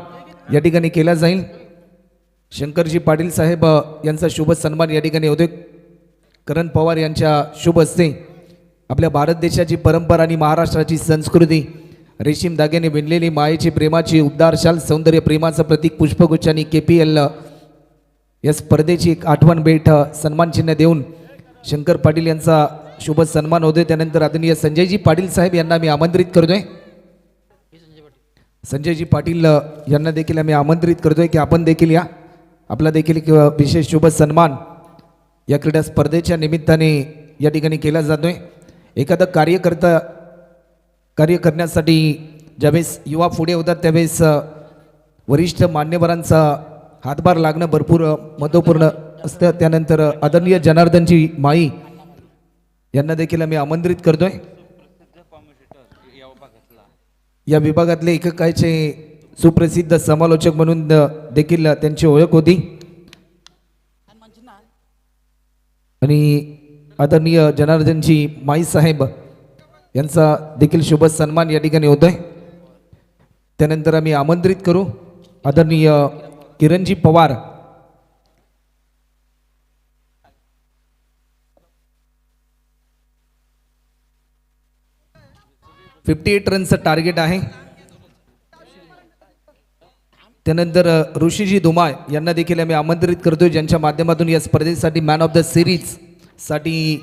या ठिकाणी केला जाईल. शंकरजी पाटील साहेब यांचा शुभ सन्मान या ठिकाणी होतोय. करण पवार यांच्या शुभ हस्ते आपल्या भारत देशाची परंपरा आणि महाराष्ट्राची संस्कृती रेशीम धाग्याने विणलेली मायेची प्रेमाची उबदार शाल सौंदर्य प्रेमाचं प्रतीक पुष्पगुच्छ आणि KPL या स्पर्धेची एक आठवण भेट सन्मान चिन्ह देऊन शंकर पाटील यांचा शुभ सन्मान होतोय। त्यानंतर आदरणीय संजयजी पाटील साहेब यांना मी आमंत्रित करतोय। संजयजी पाटील यांना देखील आम्ही आमंत्रित करतोय की आपण देखील या, आपला देखील एक विशेष शुभ सन्मान या क्रीडा स्पर्धेच्या निमित्ताने या ठिकाणी केला जातोय। एखादा कार्य करण्यासाठी ज्यावेळेस युवा पुढे होतात त्यावेळेस वरिष्ठ मान्यवरांचा हातभार लागणं भरपूर महत्त्वपूर्ण असतं। त्यानंतर आदरणीय जनार्दनजी माई यांना देखील आम्ही आमंत्रित करतोय। या विभागातले एककायचे सुप्रसिद्ध समालोचक म्हणून देखील त्यांची ओळख होती आणि आदरणीय जनार्दनजी माई साहेब यांचा देखील शुभ सन्मान या ठिकाणी होतोय। त्यानंतर आम्ही आमंत्रित करू आदरणीय किरणजी पवार, $58 रनचं टार्गेट आहे। त्यानंतर ऋषीजी धुमाळ यांना देखील आम्ही आमंत्रित करतोय ज्यांच्या माध्यमातून या स्पर्धेसाठी मॅन ऑफ द सिरीज साठी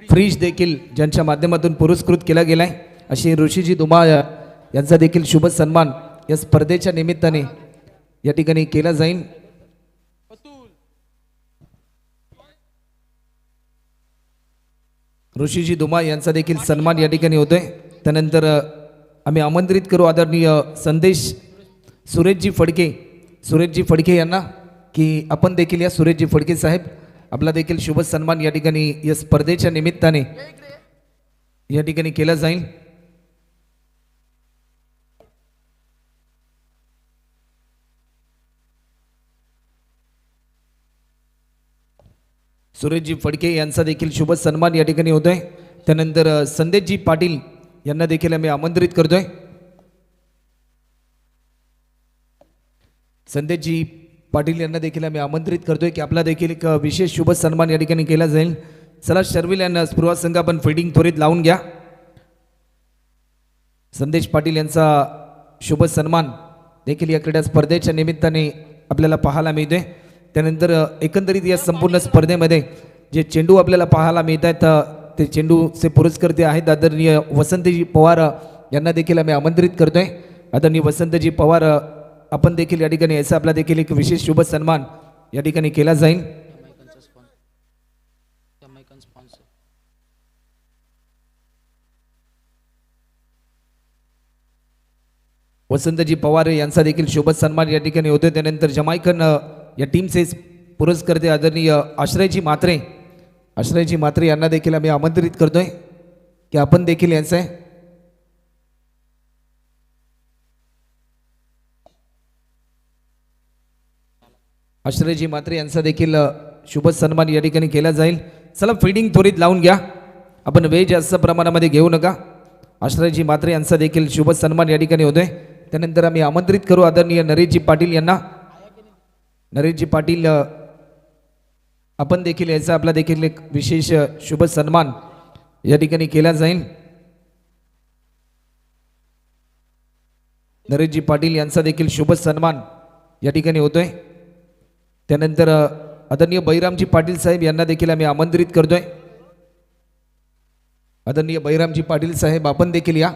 फ्रीज देखील ज्यांच्या माध्यमातून पुरस्कृत केला गेलाय अशी ऋषीजी धुमाळ यांचा देखील शुभ सन्मान या स्पर्धेच्या निमित्ताने या ठिकाणी केला जाईल। ऋषीजी धुमाळ यांचा देखील सन्मान या ठिकाणी होतोय। त्यानंतर आम्ही आमंत्रित करू आदरणीय संदेश सुरेशजी फडके यांना की आपण देखील या सुरेशजी फडके साहेब आपला देखील शुभ सन्मान या ठिकाणी या स्पर्धेच्या निमित्ताने या ठिकाणी केला जाईल। सुरेशजी फडके यांचा देखील शुभ सन्मान या ठिकाणी होतोय। त्यानंतर संदेशजी पाटील यांना देखील आम्ही आमंत्रित करतोय। संदेशजी पाटील यांना देखील आम्ही आमंत्रित करतोय की आपला देखील एक विशेष शुभ सन्मान या ठिकाणी केला जाईल। चला शर्विल यांना स्पृहा संघ आपण फिडिंग त्वरित लावून घ्या। संदेश पाटील यांचा शुभ सन्मान देखील या क्रीडा स्पर्धेच्या निमित्ताने आपल्याला पाहायला मिळतोय। त्यानंतर एकंदरीत या संपूर्ण स्पर्धेमध्ये जे चेंडू आपल्याला पाहायला मिळत आहेत ते चेंडूचे पुरस्कर्ते आहेत आदरणीय वसंतजी पवार यांना देखील आम्ही आमंत्रित करतोय। आदरणीय वसंतजी पवार आपण देखील या ठिकाणी याचा आपला देखील एक विशेष शुभ सन्मान या ठिकाणी केला जाईल। वसंतजी पवार यांचा देखील शुभ सन्मान या ठिकाणी होतोय। त्यानंतर जमायकन या टीमचे पुरस्कर्ते आदरणीय आश्रयजी मात्रे यांना देखील आम्ही आमंत्रित करतोय की आपण देखील यांचं आश्रयजी मात्रे यांचा देखील शुभ सन्मान या ठिकाणी केला जाईल। चला फिडिंग त्वरित लावून घ्या, आपण वेळ जास्त प्रमाणामध्ये घेऊ नका। आश्रयजी मात्रे यांचा देखील शुभ सन्मान या ठिकाणी होतोय। त्यानंतर आम्ही आमंत्रित करू आदरणीय नरेशजी पाटील यांना। नरेशजी पाटील आपण देखील याचा आपला देखील एक विशेष शुभ सन्मान या ठिकाणी केला जाईल। नरेशजी पाटील यांचा देखील शुभ सन्मान या ठिकाणी होतोय। त्यानंतर आदरणीय बैरामजी पाटील साहेब यांना देखील आम्ही आमंत्रित करतोय। आदरणीय बैरामजी पाटील साहेब आपण देखील या।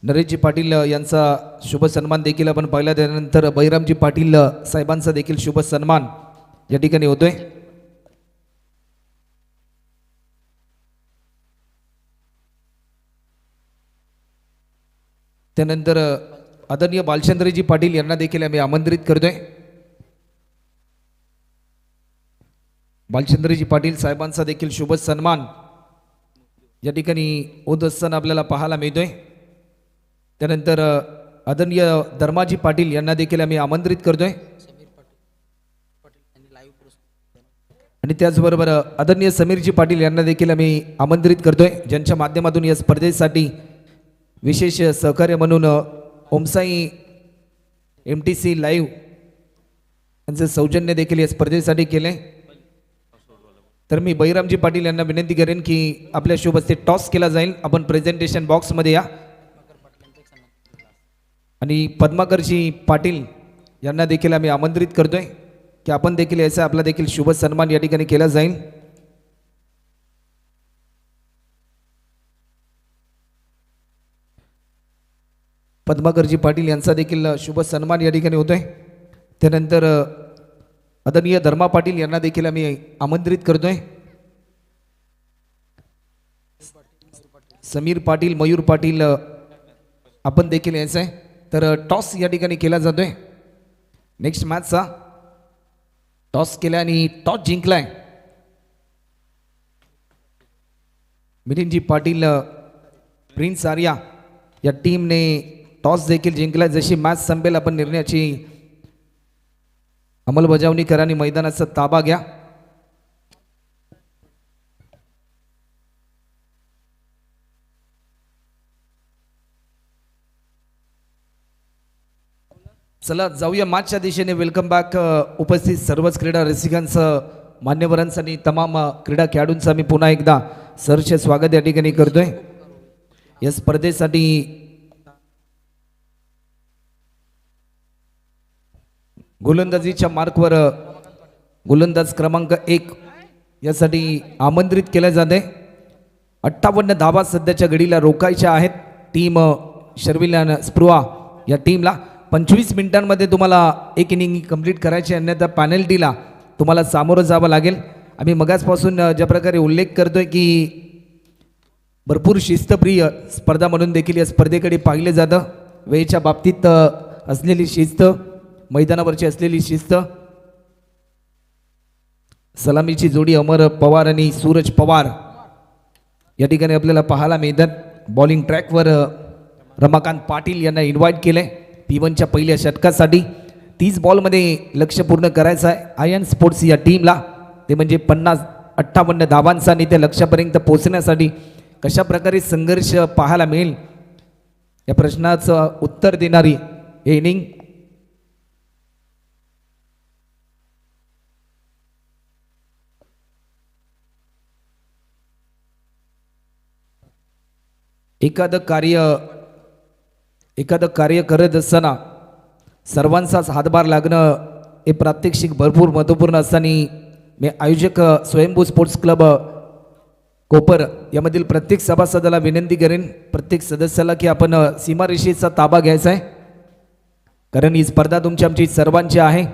नरेशजी पाटील यांचा शुभ सन्मान देखील आपण पाहिला। त्यानंतर बैरामजी पाटील साहेबांचा देखील शुभ सन्मान या ठिकाणी होतोय। त्यानंतर आदरणीय बालचंद्रजी पाटील यांना देखील आम्ही आमंत्रित करतोय। बालचंद्रजी पाटील साहेबांचा देखील शुभ सन्मान या ठिकाणी होत असताना आपल्याला पाहायला मिळतोय। त्यानंतर आदरणीय धर्माजी पाटील यांना देखील आम्ही आमंत्रित करतोय आणि त्याचबरोबर आदरणीय समीरजी पाटील यांना देखील आम्ही आमंत्रित करतोय ज्यांच्या माध्यमातून या स्पर्धेसाठी विशेष सहकार्य म्हणून ओमसाई MTC लाईव्ह यांचं सौजन्य देखील या स्पर्धेसाठी केले. तर मी बहिरामजी पाटील यांना विनंती करेन की आपल्या शुभ हस्ते टॉस केला जाईल. आपण प्रेझेंटेशन बॉक्समध्ये या. आणि पद्माकरजी पाटील यांना देखील आम्ही आमंत्रित करतोय की आपण देखील याचा आपला देखील शुभ सन्मान या ठिकाणी केला जाईल. पद्माकरजी पाटील यांचा देखील शुभ सन्मान या ठिकाणी होतोय. त्यानंतर आदरणीय धर्मा पाटील यांना देखील आम्ही आमंत्रित करतोय. समीर पाटील, मयूर पाटील आपण देखील यायचं आहे. तर टॉस या ठिकाणी केला जातोय. नेक्स्ट मॅचचा टॉस केला आणि टॉस जिंकलाय मिलिंदजी पाटील प्रिन्स आर्या या टीमने टॉस देखील जिंकलाय. जशी मॅच संपेल आपण निर्णयाची अंमलबजावणी करा आणि मैदानाचा ताबा घ्या. चला जाऊया मॅचच्या दिशेने. वेलकम बॅक उपस्थित सर्वच क्रीडा रसिकांचं, मान्यवरांचं आणि तमाम क्रीडा खेळाडूंचं आम्ही पुन्हा एकदा सहर्ष स्वागत या ठिकाणी करतोय. या स्पर्धेसाठी गोलंदाजीच्या मार्कवर गोलंदाज क्रमांक 1 यासाठी आमंत्रित केले जाते. 58 धावा सध्याच्या घडीला रोखायच्या आहेत टीम शर्विलन स्पृहा या टीमला. 25 मिनिटांमध्ये तुम्हाला एक इनिंग कंप्लीट करायची, अन्यथा पॅनल्टीला तुम्हाला सामोरं जावं लागेल. आम्ही मगाचपासून ज्या प्रकारे उल्लेख करतोय की भरपूर शिस्तप्रिय स्पर्धा म्हणून देखील या स्पर्धेकडे पाहिले जातं. वेळेच्या बाबतीत असलेली शिस्त, मैदानावरची असलेली शिस्त. सलामीची जोडी अमर पवार आणि सूरज पवार या ठिकाणी आपल्याला पाहायला मिळतात. बॉलिंग ट्रॅकवर रमाकांत पाटील यांना इन्व्हाइट केले P1च्या पहिल्या षटकासाठी. 30 बॉलमध्ये लक्ष्य पूर्ण करायचं आहे आयन स्पोर्ट्स या टीमला. ते म्हणजे 58 धावांचा आणि त्या लक्ष्यापर्यंत पोहोचण्यासाठी कशा प्रकारे संघर्ष पाहायला मिळेल या प्रश्नाचं उत्तर देणारी हे इनिंग. एखादं कार्य करत असताना सर्वांचाच हातभार लागणं हे प्रात्यक्षिक भरपूर महत्त्वपूर्ण असताना मी आयोजक स्वयंभू स्पोर्ट्स क्लब कोपर यामधील प्रत्येक सभासदाला विनंती करेन, प्रत्येक सदस्याला, की आपण सीमारेषेचा ताबा घ्यायचा आहे. कारण ही स्पर्धा तुमची आमची सर्वांची आहे.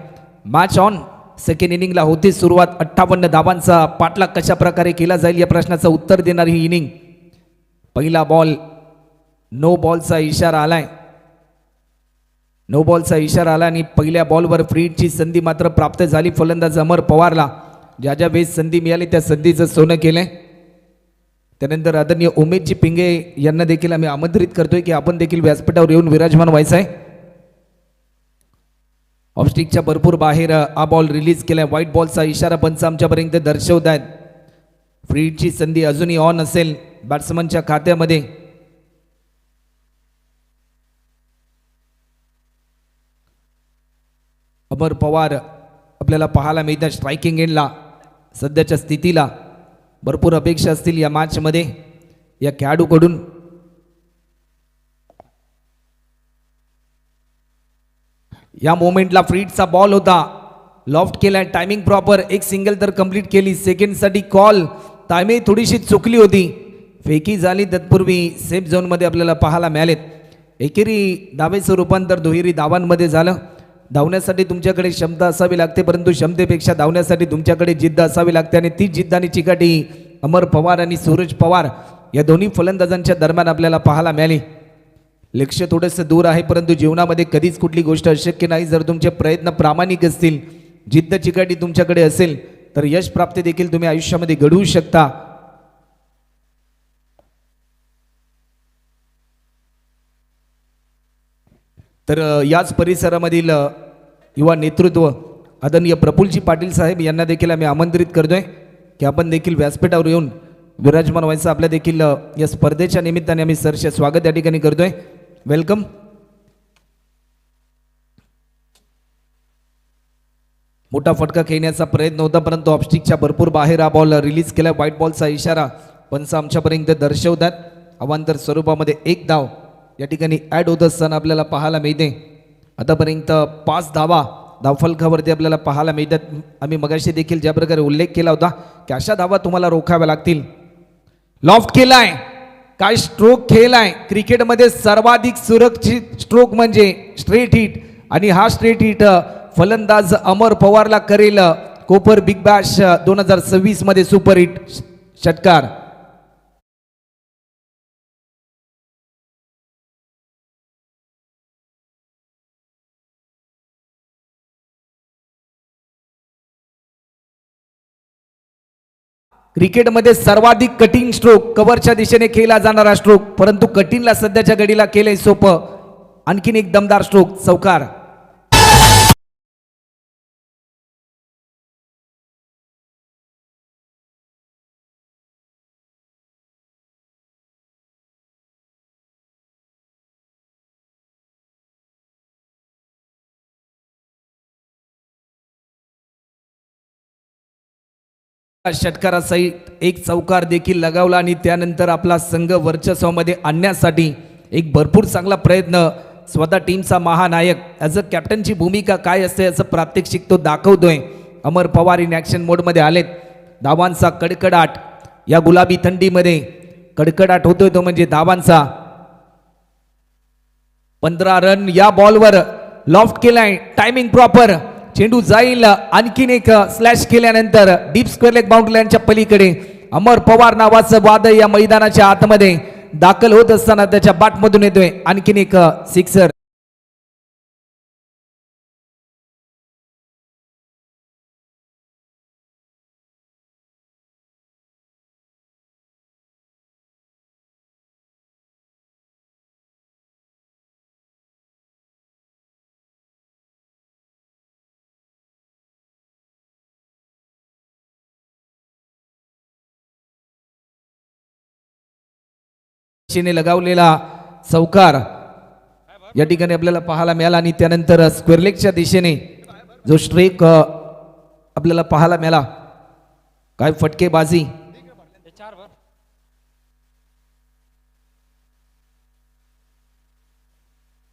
Match on. सेकंड इनिंगला होती सुरुवात. 58 धावांचा पाठलाग कशा प्रकारे केला जाईल या प्रश्नाचं उत्तर देणारी ही इनिंग. पहिला बॉल नो बॉलचा इशारा आलाय. नो बॉलचा इशारा आला आणि पहिल्या बॉलवर फ्रीडची संधी मात्र प्राप्त झाली फलंदाज अमर पवारला. ज्या ज्या वेळेस संधी मिळाली त्या संधीचं सोनं केलंय. त्यानंतर आदरणीय उमेशजी पिंगे यांना देखील आम्ही आमंत्रित करतोय की आपण देखील व्यासपीठावर येऊन विराजमान व्हायचं आहे. ऑफस्टिकच्या भरपूर बाहेर हा बॉल रिलीज केलाय. व्हाईट बॉलचा इशारा पंच आमच्यापर्यंत दर्शवत आहेत. फ्रीडची संधी अजूनही ऑन असेल बॅट्समनच्या खात्यामध्ये. अमर पवार आपल्याला पाहायला मिळतात स्ट्रायकिंग एंडला. सध्याच्या स्थितीला भरपूर अपेक्षा असतील या मॅचमध्ये या खेळाडूकडून. या मोमेंटला फ्रीडचा बॉल होता, लॉफ्ट केलाय, टायमिंग प्रॉपर. एक सिंगल तर कंप्लीट केली. सेकंडसाठी कॉल, टायमिंग थोडीशी चुकली होती, फेकी झाली. तत्पूर्वी सेफ झोनमध्ये आपल्याला पाहायला मिळालेत. एकेरी धावेचं रूपांतर दुहेरी धावांमध्ये झालं. धावण्यासाठी तुमच्याकडे क्षमता असावी लागते, परंतु क्षमतेपेक्षा धावण्यासाठी तुमच्याकडे जिद्द असावी लागते. आणि ती जिद्द आणि चिकाटी अमर पवार आणि सूरज पवार या दोन्ही फलंदाजांच्या दरम्यान आपल्याला पाहायला मिळाली. लक्ष्य थोडंसं दूर आहे, परंतु जीवनामध्ये कधीच कुठली गोष्ट अशक्य नाही. जर तुमचे प्रयत्न प्रामाणिक असतील, जिद्द चिकाटी तुमच्याकडे असेल, तर यश प्राप्ती देखील तुम्ही आयुष्यामध्ये घडवू शकता. तर याच परिसरामधील युवा नेतृत्व आदरणीय प्रफुल्लजी पाटील साहेब यांना देखील आम्ही आमंत्रित करतोय की आपण देखील व्यासपीठावर येऊन विराजमान व्हायचं. आपल्या देखील या स्पर्धेच्या निमित्ताने आम्ही सहर्ष स्वागत या ठिकाणी करतोय. वेलकम. मोठा फटका खेळण्याचा प्रयत्न होता, परंतु ऑफस्टिकच्या भरपूर बाहेर हा बॉल रिलीज केला. व्हाईट बॉलचा इशारा पंच आमच्यापर्यंत दर्शवतात. अवांतर स्वरूपामध्ये एक धाव या ठिकाणी ॲड होत असताना आपल्याला पाहायला मिळते. आतापर्यंत 5 धावा धावफलकावरती आपल्याला पाहायला मिळतात. आम्ही मगाशी देखील ज्या प्रकारे उल्लेख केला होता की अशा धावा तुम्हाला रोखाव्या लागतील. लॉफ्ट केलाय, काय स्ट्रोक खेळलाय. क्रिकेटमध्ये सर्वाधिक सुरक्षित स्ट्रोक म्हणजे स्ट्रेट हिट, आणि हा स्ट्रेट हिट फलंदाज अमर पवारला करेल. कोपर बिग बॅश 2026 मध्ये सुपर हिट षटकार. क्रिकेटमध्ये सर्वाधिक कठीण स्ट्रोक कव्हरच्या दिशेने खेळला जाणारा स्ट्रोक, परंतु कठीणला सध्याच्या घडीला केलंय सोपं. आणखीन एक दमदार स्ट्रोक, चौकार. षटकारासहित एक चौकार देखील लगावला आणि त्यानंतर आपला संघ वर्चस्वामध्ये आणण्यासाठी एक भरपूर चांगला प्रयत्न. स्वतः टीमचा महानायक ॲज अ कॅप्टनची भूमिका काय असते याचं प्रात्यक्षिक तो दाखवतोय. अमर पवार इन ॲक्शन मोडमध्ये आलेत. धावांचा कडकडाट या गुलाबी थंडीमध्ये कडकडाट होतोय तो म्हणजे धावांचा. 15 रन या बॉलवर लॉफ्ट केलाय. टायमिंग प्रॉपर, चेंडू जाईल. आणखीन एक स्लॅश केल्यानंतर डीप स्क्वेअर लेग बाउंड्री लाईनच्या पलीकडे अमर पवार नावाचं वादळ या मैदानाच्या आतमध्ये दाखल होत असताना त्याच्या बॅटमधून येतोय. आणखीन एक सिक्सर. दिशेने लगावलेला चौकार या ठिकाणी आपल्याला पाहायला मिळाला. आणि त्यानंतर स्क्वेअर लेगच्या दिशेने जो स्ट्रेक आपल्याला पाहायला मिळाला. काय फटकेबाजी.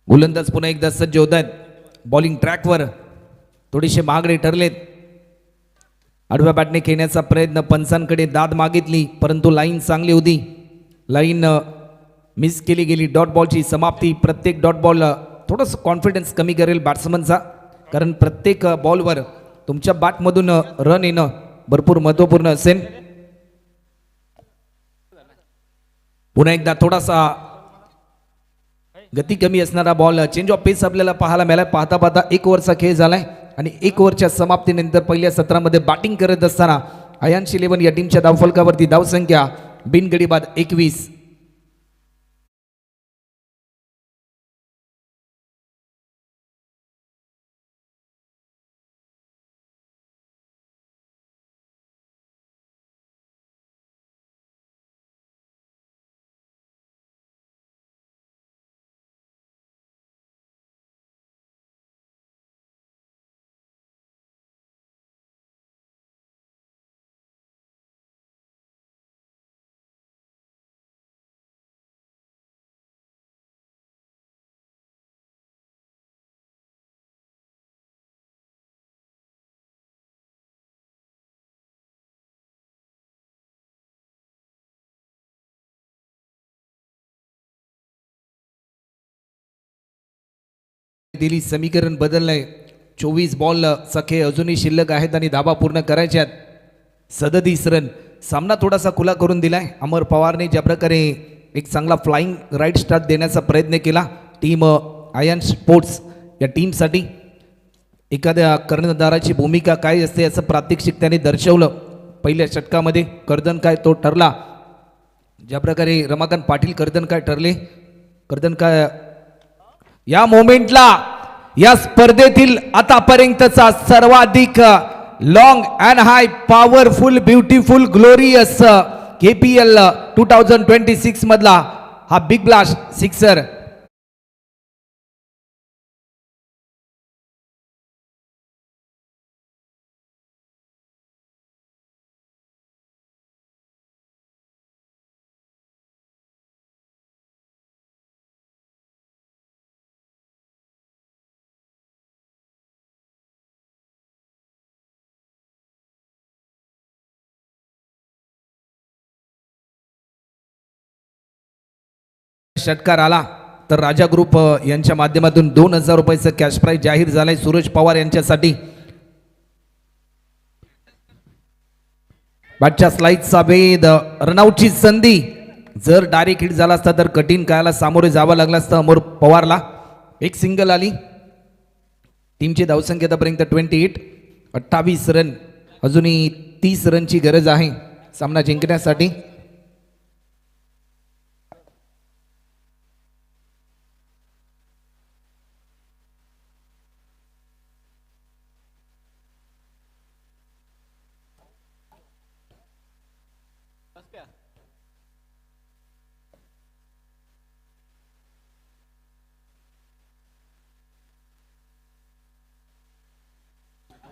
गोलंदाज पुन्हा एकदा सज्ज होत आहेत. बॉलिंग ट्रॅकवर थोडेसे महागडे ठरलेत. आडव्या बॅटने खेळण्याचा प्रयत्न, पंचांकडे दाद मागितली, परंतु लाईन चांगली होती. लाईन मिस केली गेली. डॉट बॉलची समाप्ती. प्रत्येक डॉट बॉल थोडंसं कॉन्फिडन्स कमी करेल बॅट्समनचा, कारण प्रत्येक बॉलवर तुमच्या बॅटमधून रन येणं भरपूर महत्त्वपूर्ण असेल. पुन्हा एकदा थोडासा गती कमी असणारा बॉल, चेंज ऑफ पेस आपल्याला पाहायला मिळाला. पाहता पाहता 1 ओव्हरचा खेळ झालाय आणि 1 ओव्हरच्या समाप्तीनंतर पहिल्या सत्रामध्ये बॅटिंग करत असताना आयन्स 11 या टीमच्या धावफलकावरती धावसंख्या बिनगडी बाद 21. दिली समीकरण बदललंय. 24 बॉलचा खेळ अजूनही शिल्लक आहेत आणि धावा पूर्ण करायच्यात. 37 रन. सामना थोडासा खुला करून दिलाय. अमर पवारने ज्या प्रकारे एक चांगला फ्लाइंग राईट स्टार्ट देण्याचा प्रयत्न केला टीम आयन स्पोर्ट्स या टीमसाठी. एखाद्या कर्णधाराची भूमिका काय असते याचं प्रात्यक्षिक त्याने दर्शवलं. पहिल्या षटकामध्ये कर्दन काय तो ठरला. ज्या प्रकारे रमाकांत पाटील कर्दन काय ठरले. कर्दन काय या मोमेंटला या स्पर्धेतील आतापर्यंतचा सर्वाधिक long and high powerful beautiful glorious KPL 2026 मधला हा बिग ब्लास्ट सिक्सर. षटकार आला तर राजा ग्रुप यांच्या माध्यमातून 2000 रुपयाचं कॅश प्राइज जाहीर झालंय सूरज पवार यांच्यासाठी. बॅटच्या स्लाइडचा भेद, रनआउटची संधी. जर डायरेक्ट हिट झाला असता तर कठीण काळाला सामोरे जावं लागलं असतं अमर पवारला. एक सिंगल आली. टीमची धावसंख्या आतापर्यंत 28, 28 रन. अजूनही 30 रनची गरज आहे सामना जिंकण्यासाठी.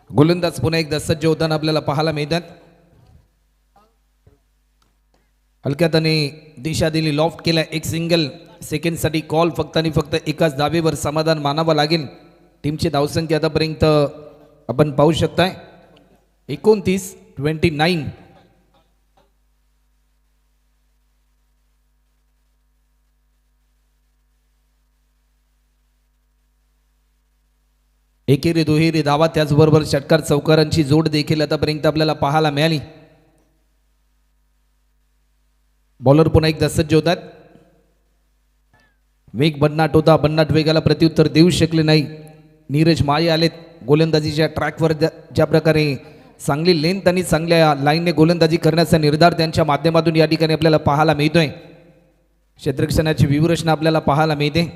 गोलंदाज पुन्हा एकदा सज्ज होताना आपल्याला पाहायला मिळतात. हलक्याताने दिशा दिली, लॉफ्ट केला. एक सिंगल. सेकंडसाठी कॉल. फक्त आणि फक्त एकाच धावेवर समाधान मानावं लागेल. टीमची धावसंख्या आतापर्यंत आपण पाहू शकताय 29, 29. एकेरी दुहेरी धावा त्याचबरोबर षटकार चौकारांची जोड देखील आतापर्यंत आपल्याला पाहायला मिळाली. बॉलर पुन्हा एकदा सज्ज होतात. वेग बन्नाट होता. बन्नाट वेगाला प्रत्युत्तर देऊ शकले नाही. नीरज माळे आलेत गोलंदाजीच्या ट्रॅकवर. ज्या प्रकारे चांगली लेंथ आणि चांगल्या लाईनने गोलंदाजी करण्याचा निर्धार त्यांच्या माध्यमातून या ठिकाणी आपल्याला पाहायला मिळतोय. क्षेत्ररक्षणाची व्यूहरचना आपल्याला पाहायला मिळते.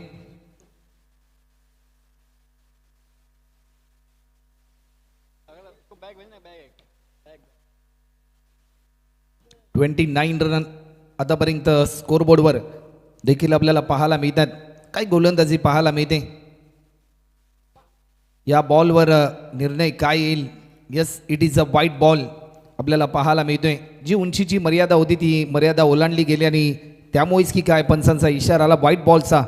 29 रन आतापर्यंत स्कोरबोर्डवर देखील आपल्याला पाहायला मिळतात. काय गोलंदाजी पाहायला मिळते. या बॉलवर निर्णय काय येईल. यस, इट इज अ वाईट बॉल आपल्याला पाहायला मिळतोय. जी उंचीची मर्यादा होती ती मर्यादा ओलांडली गेली आणि त्यामुळेच की काय पंचांचा इशारा आला वाईट बॉलचा.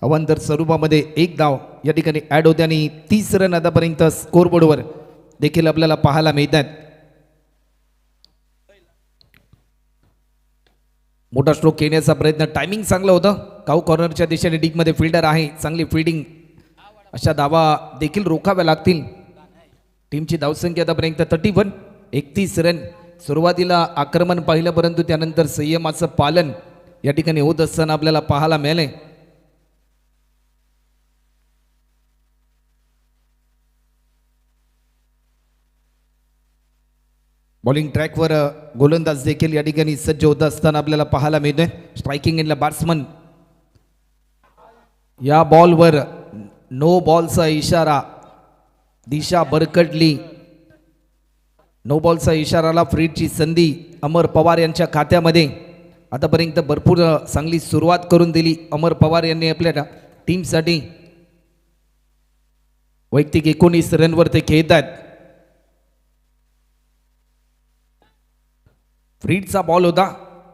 अवांतर स्वरूपामध्ये एक धाव या ठिकाणी ॲड होते आणि 30 रन आतापर्यंत स्कोरबोर्डवर देखील आपल्याला पाहायला मिळतात. मोठा स्ट्रोक घेण्याचा प्रयत्न. टायमिंग चांगलं होतं. काऊ कॉर्नरच्या दिशेने डीपमध्ये फिल्डर आहे. चांगली फिल्डिंग. अशा धावा देखील रोखाव्या लागतील. टीमची धावसंख्या आतापर्यंत 31, 31 रन. सुरुवातीला आक्रमण पाहिलं परंतु त्यानंतर संयमाचं पालन या ठिकाणी होत असताना आपल्याला पाहायला मिळाले. बॉलिंग ट्रॅकवर गोलंदाज देखील या ठिकाणी सज्ज होत असताना आपल्याला पाहायला मिळतोय. स्ट्रायकिंग एंडला बॅट्समन. या बॉलवर नो बॉलचा इशारा. दिशा बरकटली. नो बॉलचा इशाराला फ्रीडची संधी अमर पवार यांच्या खात्यामध्ये. आतापर्यंत भरपूर चांगली सुरुवात करून दिली अमर पवार यांनी आपल्या टीमसाठी. वैयक्तिक 19 रनवर ते खेळतात. फ्रीडचा बॉल होता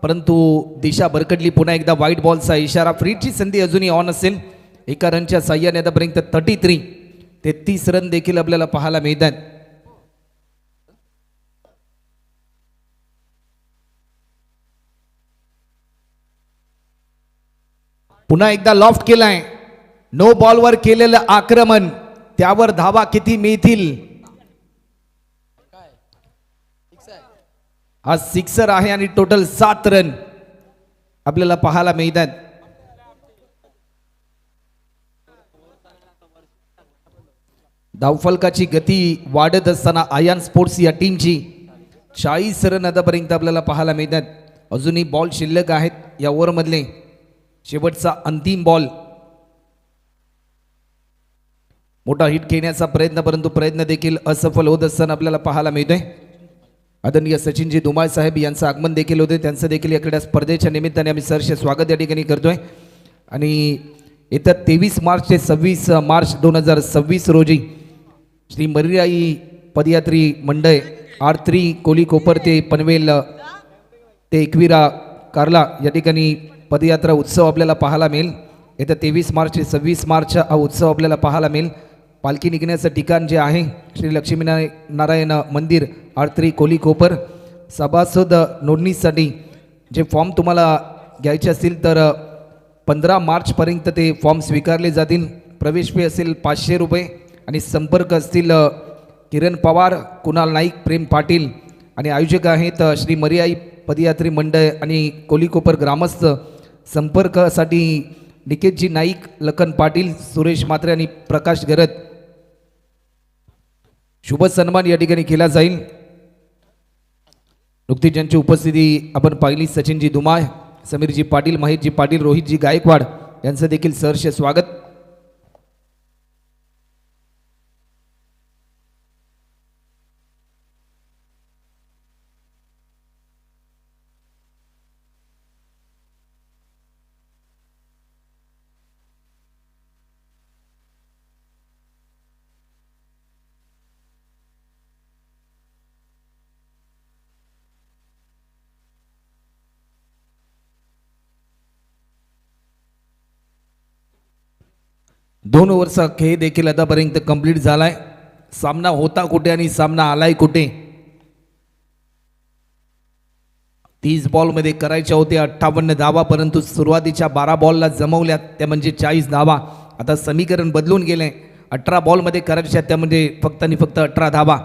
परंतु दिशा बरकटली. पुन्हा एकदा व्हाईट बॉलचा इशारा. फ्रीडची संधी अजूनही ऑन असेल. एका रनच्या साह्याने आतापर्यंत 33 ते 30 रन देखील आपल्याला पाहायला मिळतात. पुन्हा एकदा लॉफ्ट केलाय. नो बॉलवर केलेलं आक्रमण. त्यावर धावा किती मिळतील. हा सिक्सर आहे आणि टोटल 7 रन आपल्याला पाहायला मिळतात. धावफलकाची गती वाढत असताना आयान स्पोर्ट्स या टीमची 40 रन आतापर्यंत आपल्याला पाहायला मिळतात. अजूनही बॉल शिल्लक आहेत या ओव्हरमधले. शेवटचा अंतिम बॉल. मोठा हिट खेळण्याचा प्रयत्न परंतु प्रयत्न देखील असफल होत असताना आपल्याला पाहायला मिळतोय. आदरणीय सचिनजी धुमाळ साहेब यांचं आगमन देखील होते. त्यांचं देखील या क्रीडा स्पर्धेच्या निमित्ताने आम्ही सहर्ष स्वागत या ठिकाणी करतोय. आणि येत्या 23 मार्च ते 26 मार्च 2026 रोजी श्री मर्याई पदयात्री मंडळ R3 कोली कोपर ते पनवेल ते एकविरा कार्ला या ठिकाणी पदयात्रा उत्सव आपल्याला पाहायला मिळेल. येत्या 23 मार्च ते 26 मार्च हा उत्सव आपल्याला पाहायला मिळेल. पालखी निघण्याचं ठिकाण जे आहे श्री लक्ष्मीनारायण मंदिर R3 कोली कोपर. सभासद नोंदणीसाठी जे फॉर्म तुम्हाला घ्यायचे असतील तर 15 मार्चपर्यंत ते फॉर्म स्वीकारले जातील. प्रवेश फी असेल 500 रुपये आणि संपर्क असतील किरण पवार, कुणाल नाईक, प्रेम पाटील आणि आयोजक आहेत श्री मरियाई पदयात्री मंडळ आणि कोलीकोपर ग्रामस्थ. संपर्कासाठी निकेतजी नाईक, लखन पाटील, सुरेश म्हात्रे आणि प्रकाश गरत. शुभ सन्मान या ठिकाणी केला जाईल. नुकतीच ज्यांची उपस्थिती आपण पाहिली, सचिनजी धुमाळ, समीरजी पाटील, महेशजी पाटील, रोहितजी गायकवाड यांचं देखील सहर्ष स्वागत. दोन ओव्हरचा खेळ देखील आतापर्यंत कंप्लीट झालाय. सामना होता कुठे आणि सामना आलाय कुठे. 30 बॉलमध्ये करायच्या होत्या 58 धावा, परंतु सुरुवातीच्या 12 बॉलला जमवल्या त्या म्हणजे 40 धावा. आता समीकरण बदलून गेले. 18 बॉलमध्ये करायच्या त्या म्हणजे फक्त आणि फक्त 18 धावा.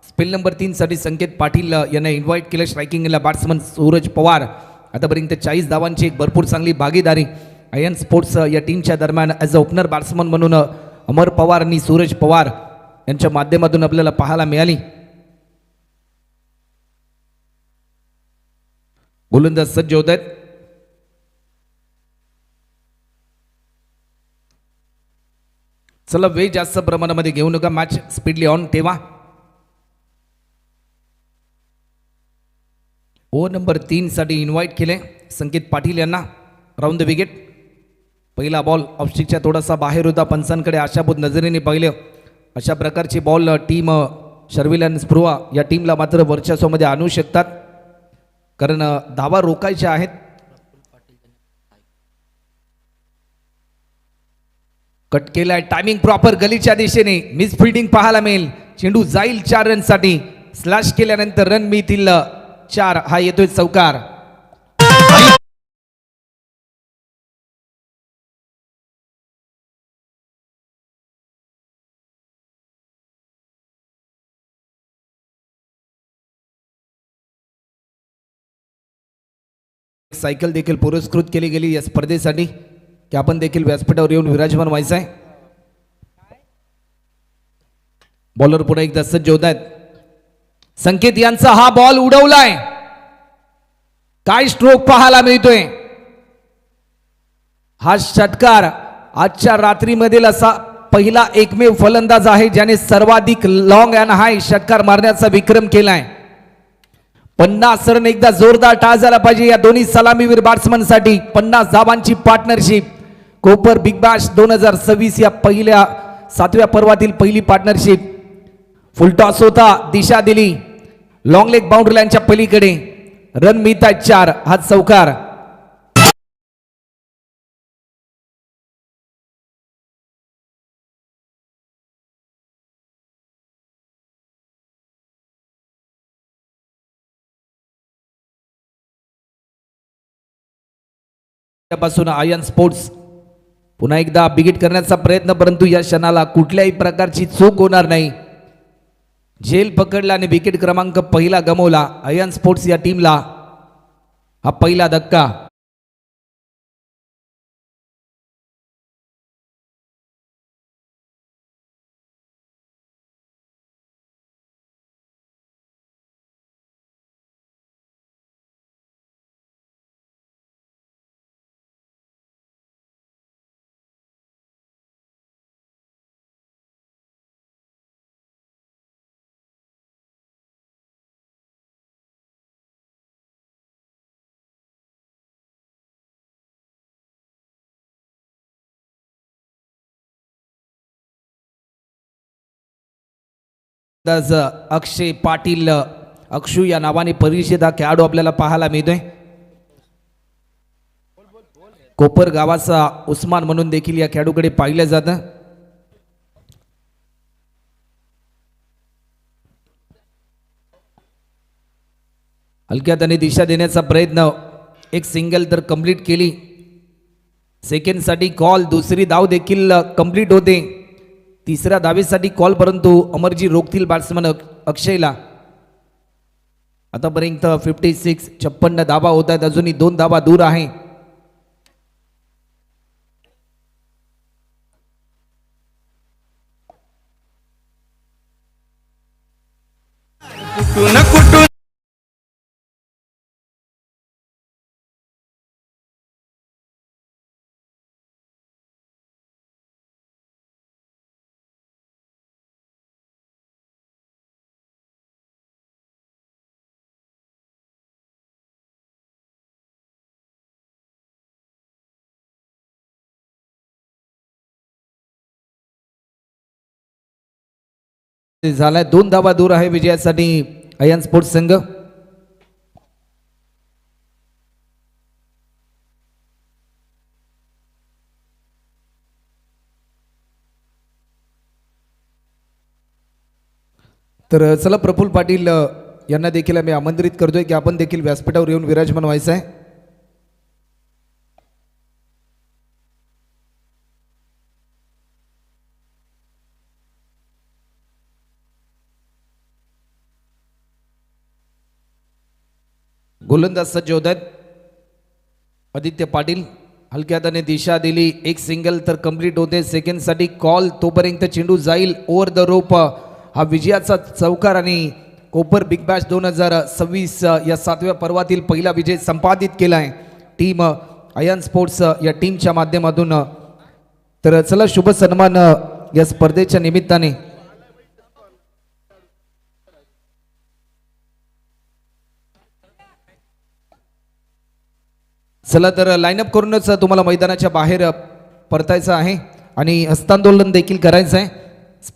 स्पेल नंबर 3 साठी संकेत पाटील यांना इन्व्हाइट केलं. स्ट्रायकिंगला बॅट्समन सूरज पवार. आतापर्यंत 40 धावांची एक भरपूर चांगली भागीदारी आयन स्पोर्ट्स या टीमच्या दरम्यान ॲज अ ओपनर बॅट्समन म्हणून अमर पवार आणि सूरज पवार यांच्या माध्यमातून आपल्याला पाहायला मिळाली. गोलंदाज सज्ज होत आहेत. चला वेळ जास्त प्रमाणामध्ये घेऊ नका, मॅच स्पीडली ऑन ठेवा. ओव्हर नंबर 3 साठी इन्व्हाइट केले संकेत पाटील यांना. Round the wicket. पहिला बॉल ऑफस्टिकच्या थोडासा बाहेर होता. पंचांकडे आशाभूत नजरेने पाहिलं. अशा प्रकारची बॉल टीम शर्विलन स्पृहा या टीमला मात्र वर्चस्वामध्ये आणू शकतात, कारण धावा रोखायच्या आहेत. कट केलाय, टायमिंग प्रॉपर गलीच्या दिशेने. मिस फिल्डिंग पाहायला मिळेल. चेंडू जाईल 4 रनसाठी. स्लॅश केल्यानंतर रन मिळतील 4. हा येतोय चौकार. सायकल देखील पुरस्कृत केली गेली या स्पर्धेसाठी की आपण देखील व्यासपीठावर येऊन विराजमान व्हायचं आहे. बॉलर पुन्हा एकदा सज्ज होत आहेत. संकेत यांचा हा बॉल उडवलाय. काय स्ट्रोक पाहायला मिळतोय. हा षटकार आजच्या रात्रीमधील असा पहिला एकमेव फलंदाज आहे ज्याने सर्वाधिक लॉंग अँड हाय षटकार मारण्याचा विक्रम केलाय. 50 रन एकदा जोरदार टाळ झाला पाहिजे या दोन्ही सलामीवीर बॅट्समन साठी. 50 धावांची पार्टनरशिप. कोपर बिग बॅश 2026 या पहिल्या 7व्या पर्वातील पहिली पार्टनरशिप. फुलटॉस होता, दिशा दिली लॉंग लेग बाउंड्री लाईनच्या पलीकडे. रन मिळतात 4. हा चौकार. पासून आयन स्पोर्ट्स पुन्हा एकदा बिगिट करण्याचा प्रयत्न, परंतु या क्षणाला कुठल्याही प्रकारची चूक होणार नाही. झेल पकडला आणि विकेट क्रमांक पहिला गमावला आयन स्पोर्ट्स या टीमला. हा पहिला धक्का. अक्षय पाटील अक्षू या नावाने परिचित हा खेळाडू आपल्याला पाहायला मिळतोय. कोपर गावाचा उस्मान म्हणून देखील या खेळाडूकडे पाहिलं जातं. हलक्यात आणि दिशा देण्याचा प्रयत्न. एक सिंगल तर कंप्लीट केली. सेकंडसाठी कॉल, दुसरी धाव देखील कंप्लीट होते. तिसऱ्या धावेसाठी कॉल, परंतु अमरजी रोखतील बॅट्समन अक्षयला. आतापर्यंत 56 धावा होत आहेत, अजूनही 2 धावा दूर आहे. कुठून कुठून झालाय. 2 धावा दूर आहे विजयासाठी अयन स्पोर्ट्स संघ. तर चला प्रफुल्ल पाटील यांना देखील आम्ही आमंत्रित करतोय की आपण देखील व्यासपीठावर येऊन विराजमान व्हायचं आहे. गोलंदाज सज्ज होत आहेत. आदित्य पाटील हलक्या हाताने दिशा दिली, एक सिंगल तर कंप्लीट होते. सेकंडसाठी कॉल, तोपर्यंत चेंडू जाईल ओव्हर द रोप. हा विजयाचा चौकार आणि कोपर बिग बॅश 2026 या 7व्या पर्वातील पहिला विजय संपादित केला आहे टीम अयन स्पोर्ट्स या टीमच्या माध्यमातून. तर चला शुभ सन्मान या स्पर्धेच्या निमित्ताने. चला तर लाईनअप करूनच तुम्हाला मैदानाच्या बाहेर परतायचं आहे आणि हस्तांदोलन देखील करायचं आहे.